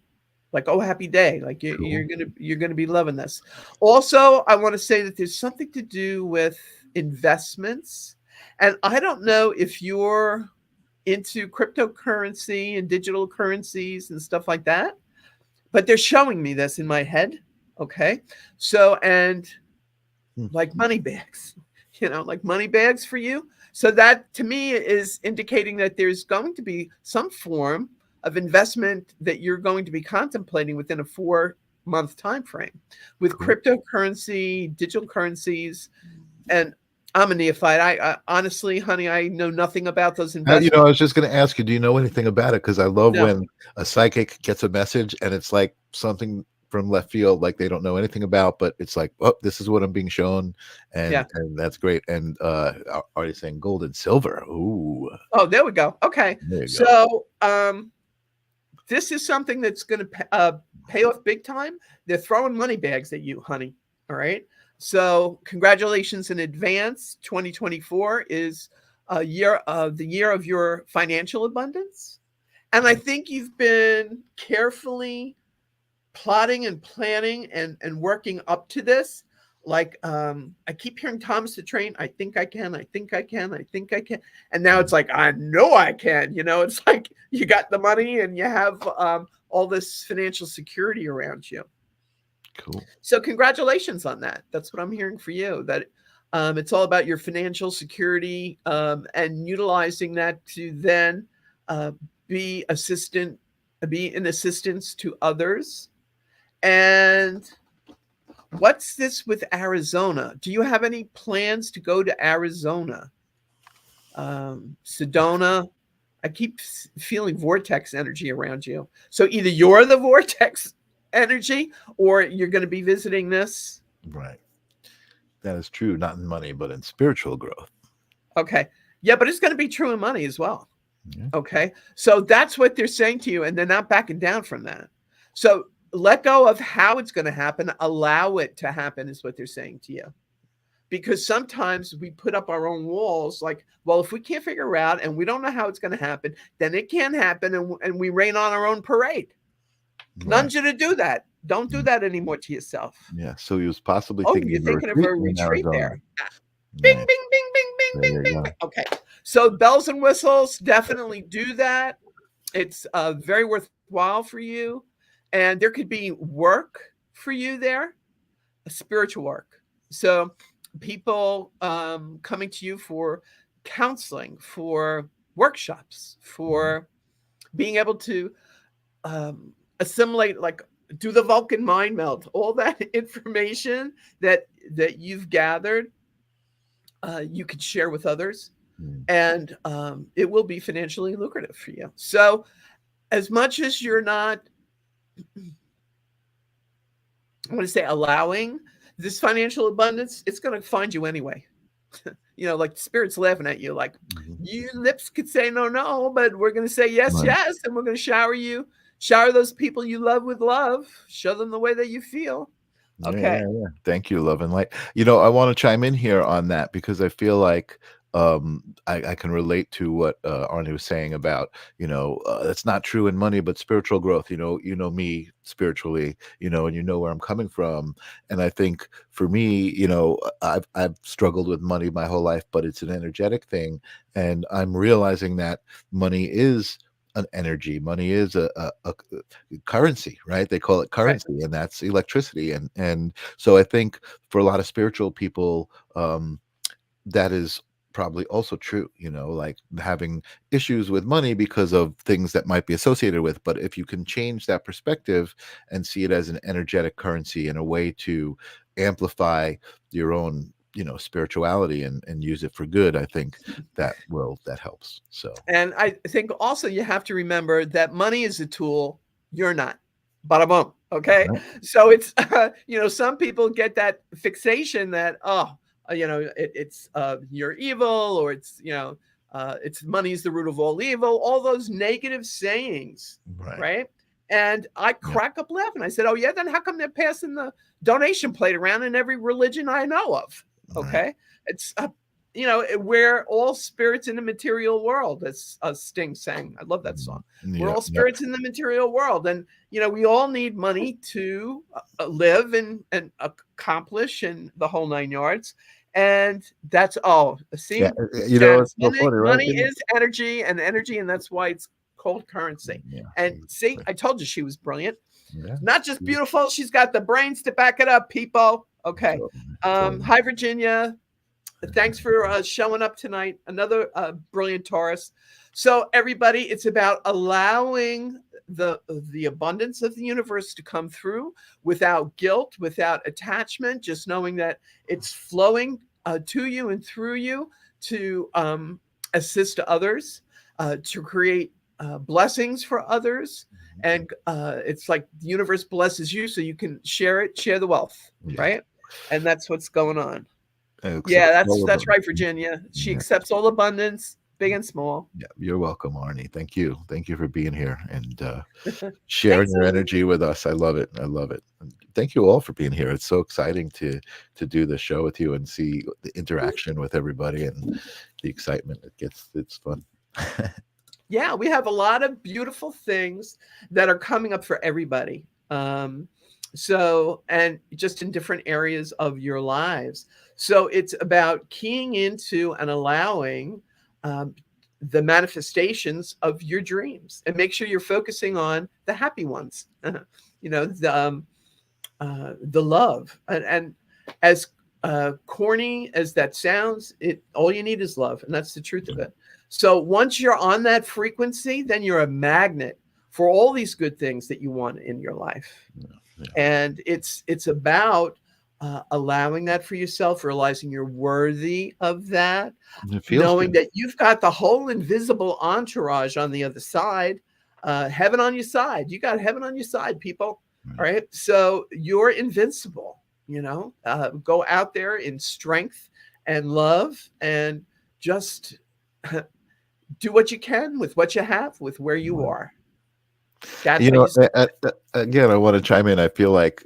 Like, oh, happy day. Like Cool. you're gonna be loving this. Also, I want to say that there's something to do with investments. And I don't know if you're into cryptocurrency and digital currencies and stuff like that, but they're showing me this in my head. Okay. So, and like money bags, like money bags for you. So that to me is indicating that there's going to be some form of investment that you're going to be contemplating within a 4-month time frame with Cool. cryptocurrency, digital currencies. And I'm a neophyte. I honestly, honey, I know nothing about those investments. I was just going to ask you, do you know anything about it? Because I love No. when a psychic gets a message and it's like something from left field, like they don't know anything about, but it's like, oh, this is what I'm being shown, and that's great. And already saying gold and silver. Ooh. Oh, there we go. Okay. There you So this is something that's going to pay off big time. They're throwing money bags at you, honey. All right. So congratulations in advance. 2024 is the year of your financial abundance. And I think you've been carefully plotting and planning and working up to this. Like I keep hearing Thomas the Train, I think I can, I think I can, I think I can. And now it's like, I know I can. It's like you got the money and you have all this financial security around you. Cool. So congratulations on that. That's what I'm hearing for you. That it's all about your financial security and utilizing that to then uh, be assistant, be an assistance to others. And what's this with Arizona? Do you have any plans to go to Arizona? Sedona. I keep feeling vortex energy around you. So either you're the vortex energy or you're going to be visiting this. Right. That is true, not in money, but in spiritual growth. Okay. Yeah, but it's going to be true in money as well. Yeah. Okay. So that's what they're saying to you, and they're not backing down from that. So let go of how it's going to happen. Allow it to happen, is what they're saying to you. Because sometimes we put up our own walls like, well, if we can't figure out and we don't know how it's going to happen, then it can happen, and we rain on our own parade. Right. Nudge you to do that. Don't do that anymore to yourself. Yeah. So he was possibly Oh, thinking you're of thinking of a retreat there. Bing, Right. bing, bing, bing, bing, There bing, you bing. go. Okay. So bells and whistles, definitely do that. It's very worthwhile for you. And there could be work for you there, spiritual work. So people coming to you for counseling, for workshops, for being able to assimilate, like do the Vulcan mind melt, all that information that you've gathered, you could share with others, and it will be financially lucrative for you. So, as much as you're not, I want to say, allowing this financial abundance, it's going to find you anyway. Like the spirit's laughing at you, like your lips could say no, no, but we're going to say yes, Right. yes, and we're going to shower those people you love with love, show them the way that you feel. Okay. Yeah. Thank you, love and light. I want to chime in here on that because I feel like I can relate to what Arnie was saying about, it's not true in money, but spiritual growth. Me spiritually, and you know where I'm coming from. And I think for me, I've struggled with money my whole life, but it's an energetic thing, and I'm realizing that money is an energy. Money is a currency, right? They call it Right. currency, and that's electricity. And so I think for a lot of spiritual people, that is probably also true, like having issues with money because of things that might be associated with. But if you can change that perspective and see it as an energetic currency and a way to amplify your own spirituality and use it for good, I think that helps. So, And I think also you have to remember that money is a tool. You're not. Bada boom. Okay. right. So it's, some people get that fixation that, it's you're evil, or it's money's the root of all evil, all those negative sayings. Right. And I crack up laughing. I said, oh, yeah, then how come they're passing the donation plate around in every religion I know of? Okay. Right. It's, we're all spirits in the material world, as Sting sang. I love that song. We're all spirits in the material world. And, we all need money to live and accomplish and the whole 9 yards. And that's all. See, it's so funny, right? Money is energy, and that's why it's called currency. And see, I told you she was brilliant. Not just beautiful, she's got the brains to back it up, people. Okay. Hi, Virginia. Thanks for showing up tonight. Another brilliant Taurus. So everybody, it's about allowing the abundance of the universe to come through without guilt, without attachment, just knowing that it's flowing to you and through you to assist others, to create blessings for others. And it's like the universe blesses you so you can share the wealth, right? And that's what's going on. Yeah, that's right, Virginia. She accepts all abundance, big and small. Yeah, you're welcome, Arnie. Thank you for being here and sharing your energy with us. I love it. And thank you all for being here. It's so exciting to do the show with you and see the interaction with everybody and the excitement. It's fun. Yeah, we have a lot of beautiful things that are coming up for everybody. And just in different areas of your lives. So it's about keying into and allowing um, the manifestations of your dreams, and make sure you're focusing on the happy ones. The love, and as corny as that sounds, it all you need is love, and that's the truth of it. So once you're on that frequency, then you're a magnet for all these good things that you want in your life. Yeah. And it's about allowing that for yourself, realizing you're worthy of that, It feels knowing good. that you've got the whole invisible entourage on the other side, heaven on your side. You got heaven on your side, people. All Right. right. So you're invincible, go out there in strength and love, and just do what you can with what you have, with where you Right. are. That's You how know, you start. again, I want to chime in. I feel like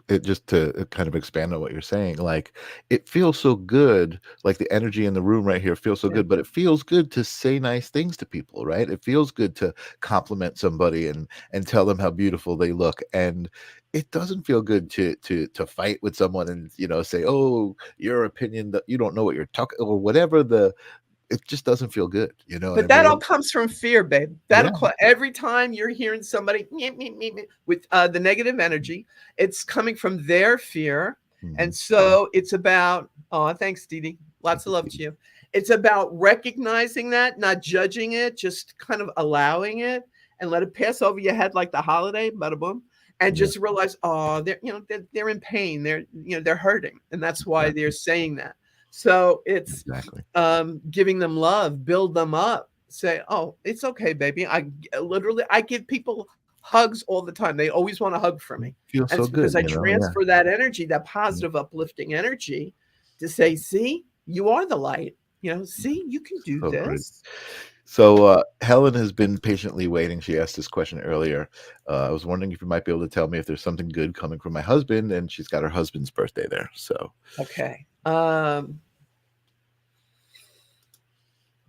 it just to kind of expand on what you're saying. Like, it feels so good. Like the energy in the room right here feels so Yeah. good, but it feels good to say nice things to people, right? It feels good to compliment somebody and tell them how beautiful they look. And it doesn't feel good to fight with someone and say, "Oh, your opinion that you don't know what you're talking," or whatever. It just doesn't feel good. You know what I But that all mean? comes from fear, babe. Yeah. Every time you're hearing somebody "Meep, meep, meep, meep," with the negative energy, it's coming from their fear. Hmm. And so it's about, oh, thanks, Dee Dee. Lots of love to you. It's about recognizing that, not judging it, just kind of allowing it, and let it pass over your head like the holiday, bada boom. And Yeah. just realize, oh, they're in pain. They're hurting. And that's why they're saying that. So it's Exactly. giving them love, build them up, say, oh, it's okay, baby. I give people hugs all the time. They always want a hug from me. Feels And so it's good, because I yeah. transfer that energy, that Yeah, positive, uplifting energy, to say, see, you are the light. See, you can do so great. this. So, Helen has been patiently waiting. She asked this question earlier. I was wondering if you might be able to tell me if there's something good coming from my husband, and she's got her husband's birthday there. So, Okay.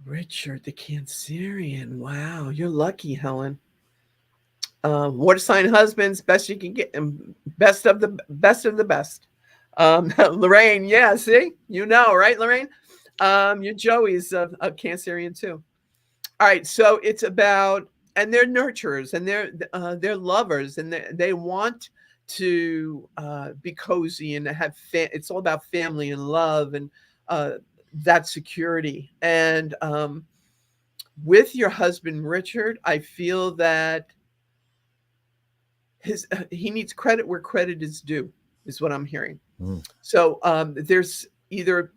Richard the Cancerian. Wow, you're lucky, Helen. Water sign husbands, best you can get, and best of the best of the best. Lorraine, yeah, see, right, Lorraine? Your Joey's a Cancerian too. All right, so it's about, and they're nurturers, and they're lovers, and they want to be cozy and have it's all about family and love, and uh, that security. And with your husband Richard, I feel that he needs credit where credit is due, is what I'm hearing. mm, So there's either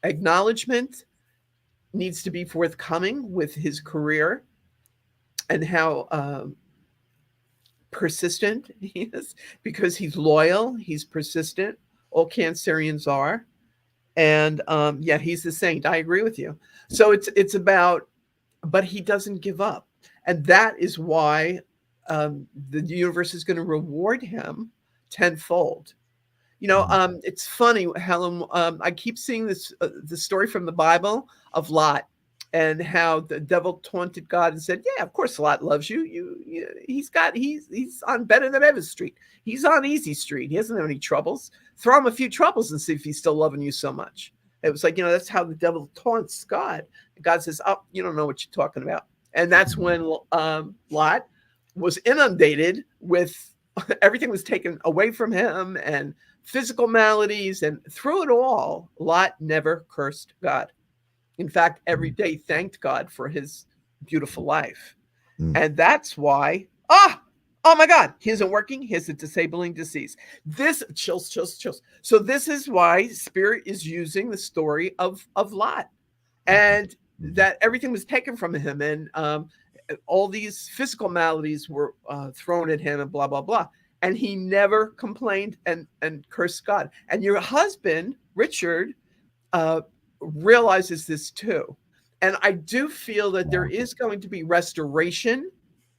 acknowledgement needs to be forthcoming with his career, and how persistent he is, because he's loyal, he's persistent. All Cancerians are. And yeah, he's the saint. I agree with you. So it's about, but he doesn't give up, and that is why the universe is going to reward him tenfold. mm, It's funny, Helen. I keep seeing the story from the Bible of Lot, and how the devil taunted God and said, "Yeah, of course Lot loves you. He's on better than ever street. He's on easy street. He doesn't have any troubles. Throw him a few troubles and see if he's still loving you so much." It was like, that's how the devil taunts God. God says, "Oh, you don't know what you're talking about." And that's mm, when Lot was inundated with everything was taken away from him, and physical maladies, and through it all, Lot never cursed God. In fact, every mm, day thanked God for his beautiful life. mm. And that's why, oh my God, he isn't working. He has a disabling disease. This chills, chills, chills. So this is why Spirit is using the story of Lot, and Mhm. that everything was taken from him, and all these physical maladies were thrown at him, and blah blah blah, and he never complained and cursed God. And your husband Richard uh, realizes this too, and I do feel that there Wow. is going to be restoration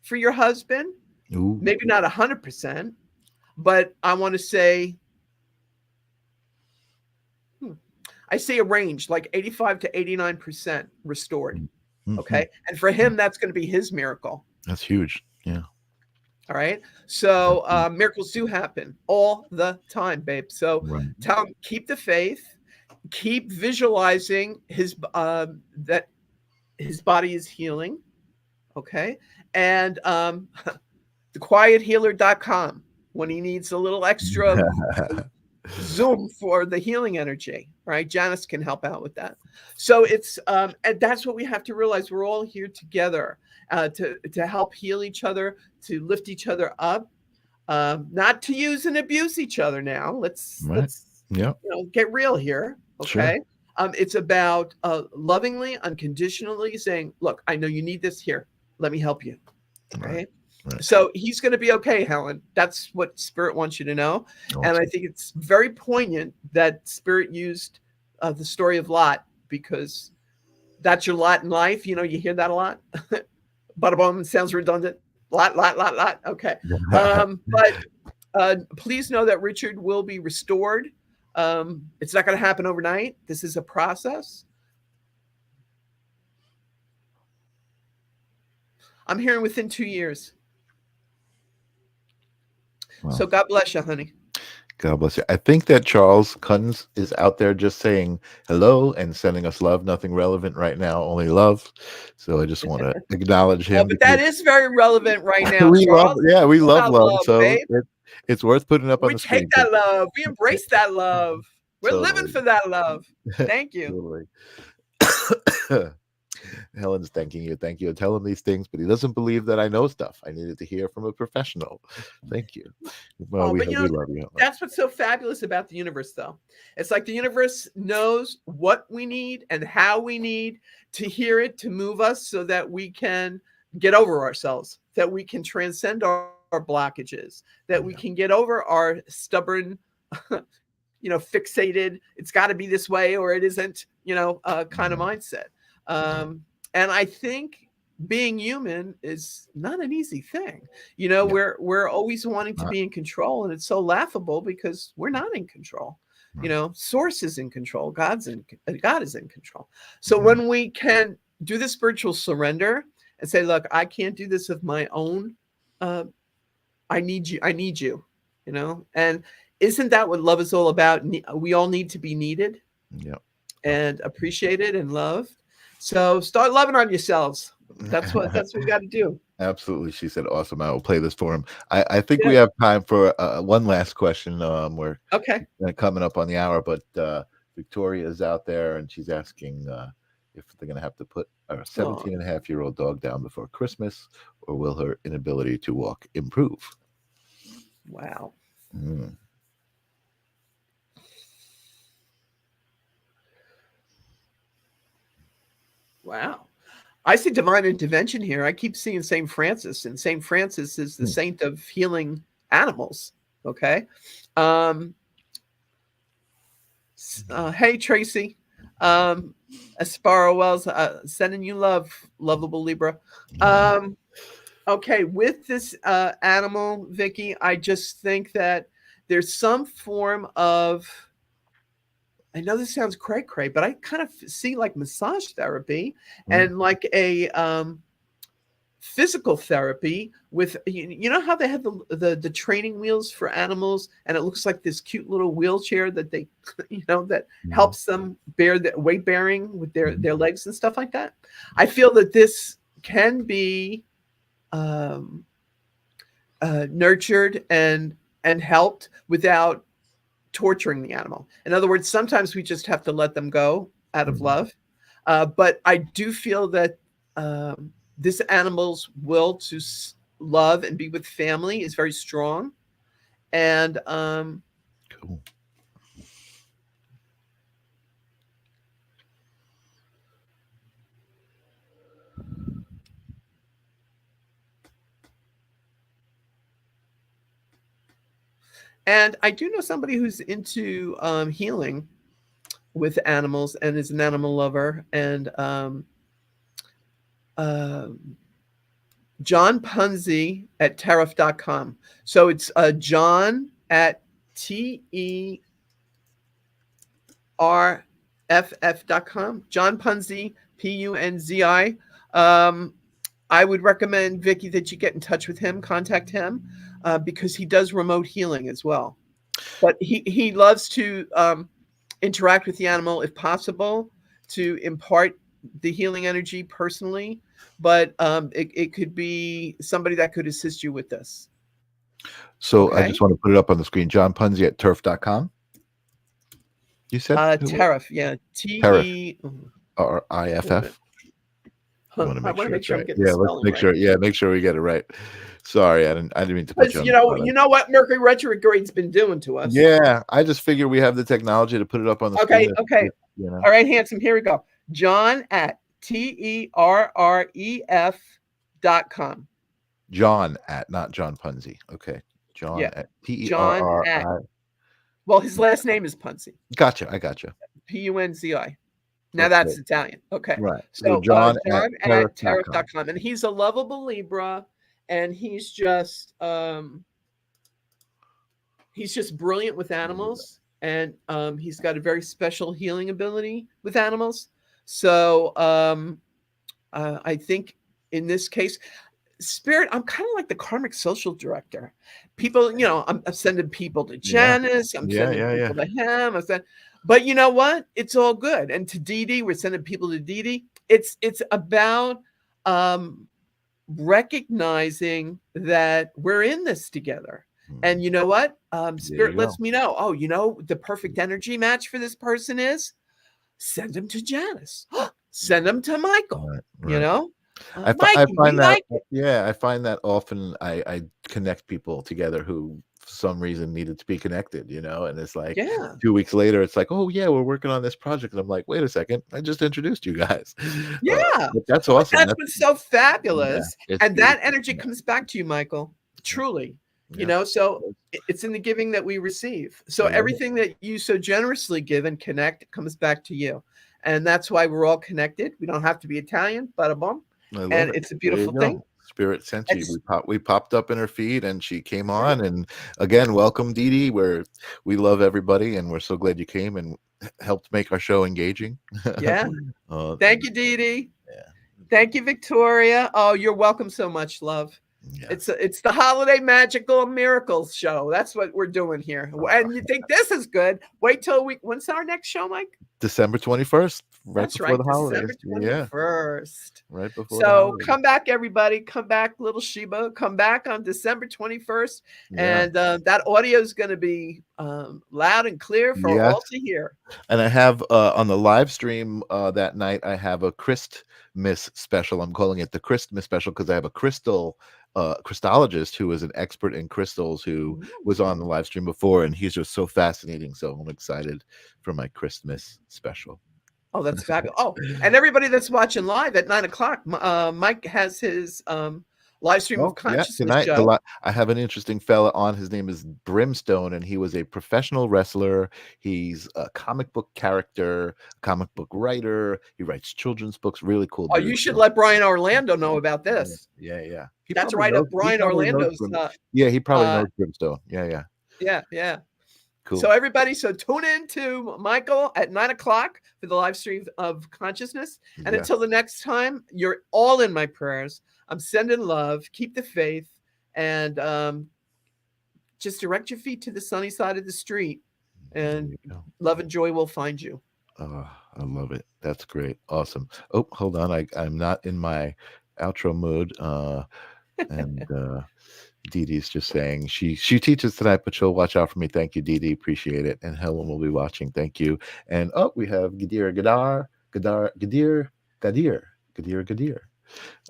for your husband. Ooh. Maybe not 100%, but I want to say, I see a range like 85 to 89% restored. Okay. And for him, that's going to be his miracle. That's huge. Yeah. All right. So miracles do happen all the time, babe. So Right. tell him, keep the faith, keep visualizing that his body is healing. Okay. And thequiethealer.com when he needs a little extra zoom for the healing energy, right? Janice can help out with that. So it's and that's what we have to realize. We're all here together to help heal each other, to lift each other up, not to use and abuse each other. Now let's get real here, okay? Sure. It's about lovingly, unconditionally saying, "Look, I know you need this. Here, let me help you." Right. So he's going to be okay, Helen. That's what Spirit wants you to know. Awesome. And I think it's very poignant that Spirit used the story of Lot, because that's your lot in life. You know, you hear that a lot. Bada boom, sounds redundant. Lot. Okay. But please know that Richard will be restored. It's not going to happen overnight. This is a process. I'm hearing within 2 years. Wow. So God bless you, honey. God bless you. I think that Charles Kunz is out there just saying hello and sending us love. Nothing relevant right now, only love. So I just want to acknowledge him. But that is very relevant right now. we love love. So it's worth putting up on the screen. We take that love. We embrace that love. We're living for that love. Thank you. Helen's thanking you. Thank you. I tell him these things, but he doesn't believe that I know stuff. I needed to hear from a professional. Thank you. Well, we love you. That's what's so fabulous about the universe, though. It's like the universe knows what we need and how we need to hear it to move us so that we can get over ourselves, that we can transcend our blockages, that we can get over our stubborn, fixated, it's got to be this way or it isn't, kind of mindset. And I think being human is not an easy thing. We're always wanting to be in control, and it's so laughable because we're not in control. Source is in control. God is in control. So when we can do the spiritual surrender and say, look, I can't do this of my own. I need you, and isn't that what love is all about? We all need to be needed and appreciated and loved. So start loving on yourselves. That's what we got to do. Absolutely. She said, awesome. I will play this for him. I think we have time for one last question. We're coming up on the hour, but Victoria is out there and she's asking if they're going to have to put a 17-and-a-half-year-old dog down before Christmas, or will her inability to walk improve? Wow. Wow. I see divine intervention here. I keep seeing St. Francis, and St. Francis is the saint of healing animals. Okay. Hey, Tracy. Asparo Wells, sending you love, lovable Libra. Okay. With this animal, Vicky, I just think that there's some form of, I know this sounds cray-cray, but I kind of see like massage therapy and like a physical therapy with, how they have the training wheels for animals, and it looks like this cute little wheelchair that they, that helps them bear the weight bearing with their legs and stuff like that. I feel that this can be nurtured and helped without torturing the animal. In other words, sometimes we just have to let them go out of love. But I do feel that this animal's will to love and be with family is very strong. And cool. And I do know somebody who's into healing with animals and is an animal lover. And John Punzi at Tariff.com. So it's John at TERFF.com. John Punzi, PUNZI. Um, I would recommend, Vicky, that you get in touch with him, contact him, because he does remote healing as well. But he loves to interact with the animal if possible to impart the healing energy personally. But it could be somebody that could assist you with this. So I Okay. just want to put it up on the screen. John Punzi at turf.com. You said Tariff, yeah, Tariff TE. or Wait a minute. IFF. I want to I make want to sure make it's sure I'm right. getting the Yeah, let's spelling make right. sure. Yeah, make sure we get it right. Sorry, I didn't mean to put Because you on the spot. you know what Mercury retrograde's been doing to us. Yeah, I just figured we have the technology to put it up on the Okay, screen. okay. You know, All right, handsome. Here we go. John at TERREF.com. John at, not John Punzi. Okay, John Yeah. at John at, TERRI. well, his last name is Punzi. Gotcha, I gotcha. PUNZI. Now Okay, that's Italian. Okay. right. So So John at John at tariff.com. tariff.com. And he's a lovable Libra, and he's just brilliant with animals, and he's got a very special healing ability with animals. So I think in this case, Spirit, I'm kind of like the karmic social director. People, I'm sending people to Yeah, Janice. I'm yeah, sending yeah, yeah. people to him. But you know what? It's all good. And to Dee Dee, we're sending people to Dee Dee. It's about recognizing that we're in this together. And you know what? Spirit lets me know. Oh, the perfect energy match for this person is send them to Janice. Send them to Michael. Right, You right. know, I Mikey, we find that, like it. yeah, I find that often I connect people together who for some reason needed to be connected, and it's like Yeah. 2 weeks later, it's like, oh yeah, we're working on this project, and I'm like, wait a second, I just introduced you guys. Yeah. But that's But awesome. that's what's so Yeah, fabulous. it's And that beautiful. energy comes back to you, Michael. Truly. Yeah, So it's in the giving that we receive. So I love it. everything that you so generously give and connect comes back to you. And that's why we're all connected. We don't have to be Italian, bada boom. I love And it. it's a There you beautiful go. thing. Spirit sent you. It's, We popped up in her feed, and she came on. And again, welcome, Dee Dee. We love everybody, and we're so glad you came and helped make our show engaging. yeah. Thank you, Dee Dee. Yeah. Thank you, Victoria. Oh, you're welcome so much, love. Yeah. It's the holiday magical miracles show. That's what we're doing here. And you think this is good? Wait till when's our next show, Mike? December 21st, right That's before right, the holidays. December 21st. Yeah, right before the So holidays. come back, everybody. Come back, little Sheba. Come back on December 21st. Yeah. And that audio is going to be loud and clear for all to hear. And I have on the live stream that night, I have a Christmas special. I'm calling it the Christmas special because I have a crystallologist who is an expert in crystals who was on the live stream before, and he's just so fascinating. So I'm excited for my Christmas special. Oh, that's fabulous. Oh, and everybody that's watching live at 9:00, Mike has his live stream of consciousness show. I have an interesting fella on. His name is Brimstone, and he was a professional wrestler. He's a comic book character, comic book writer. He writes children's books. Really cool. Oh, you should let Brian Orlando know about this. Yeah. That's right up Brian Orlando's. He probably knows Brimstone. Yeah. Cool. So everybody, tune in to Michael at 9:00 for the live stream of consciousness. And until the next time, you're all in my prayers. I'm sending love. Keep the faith, and just direct your feet to the sunny side of the street, and love and joy will find you. Oh, I love it. That's great. Awesome. Oh, hold on. I'm not in my outro mood. And Dee Dee's just saying she teaches tonight, but she'll watch out for me. Thank you, Dee Dee. Appreciate it. And Helen will be watching. Thank you. And we have Gadir.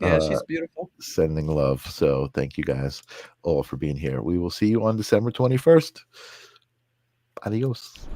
Yeah, she's beautiful. Sending love. So thank you guys all for being here. We will see you on December 21st. Adios.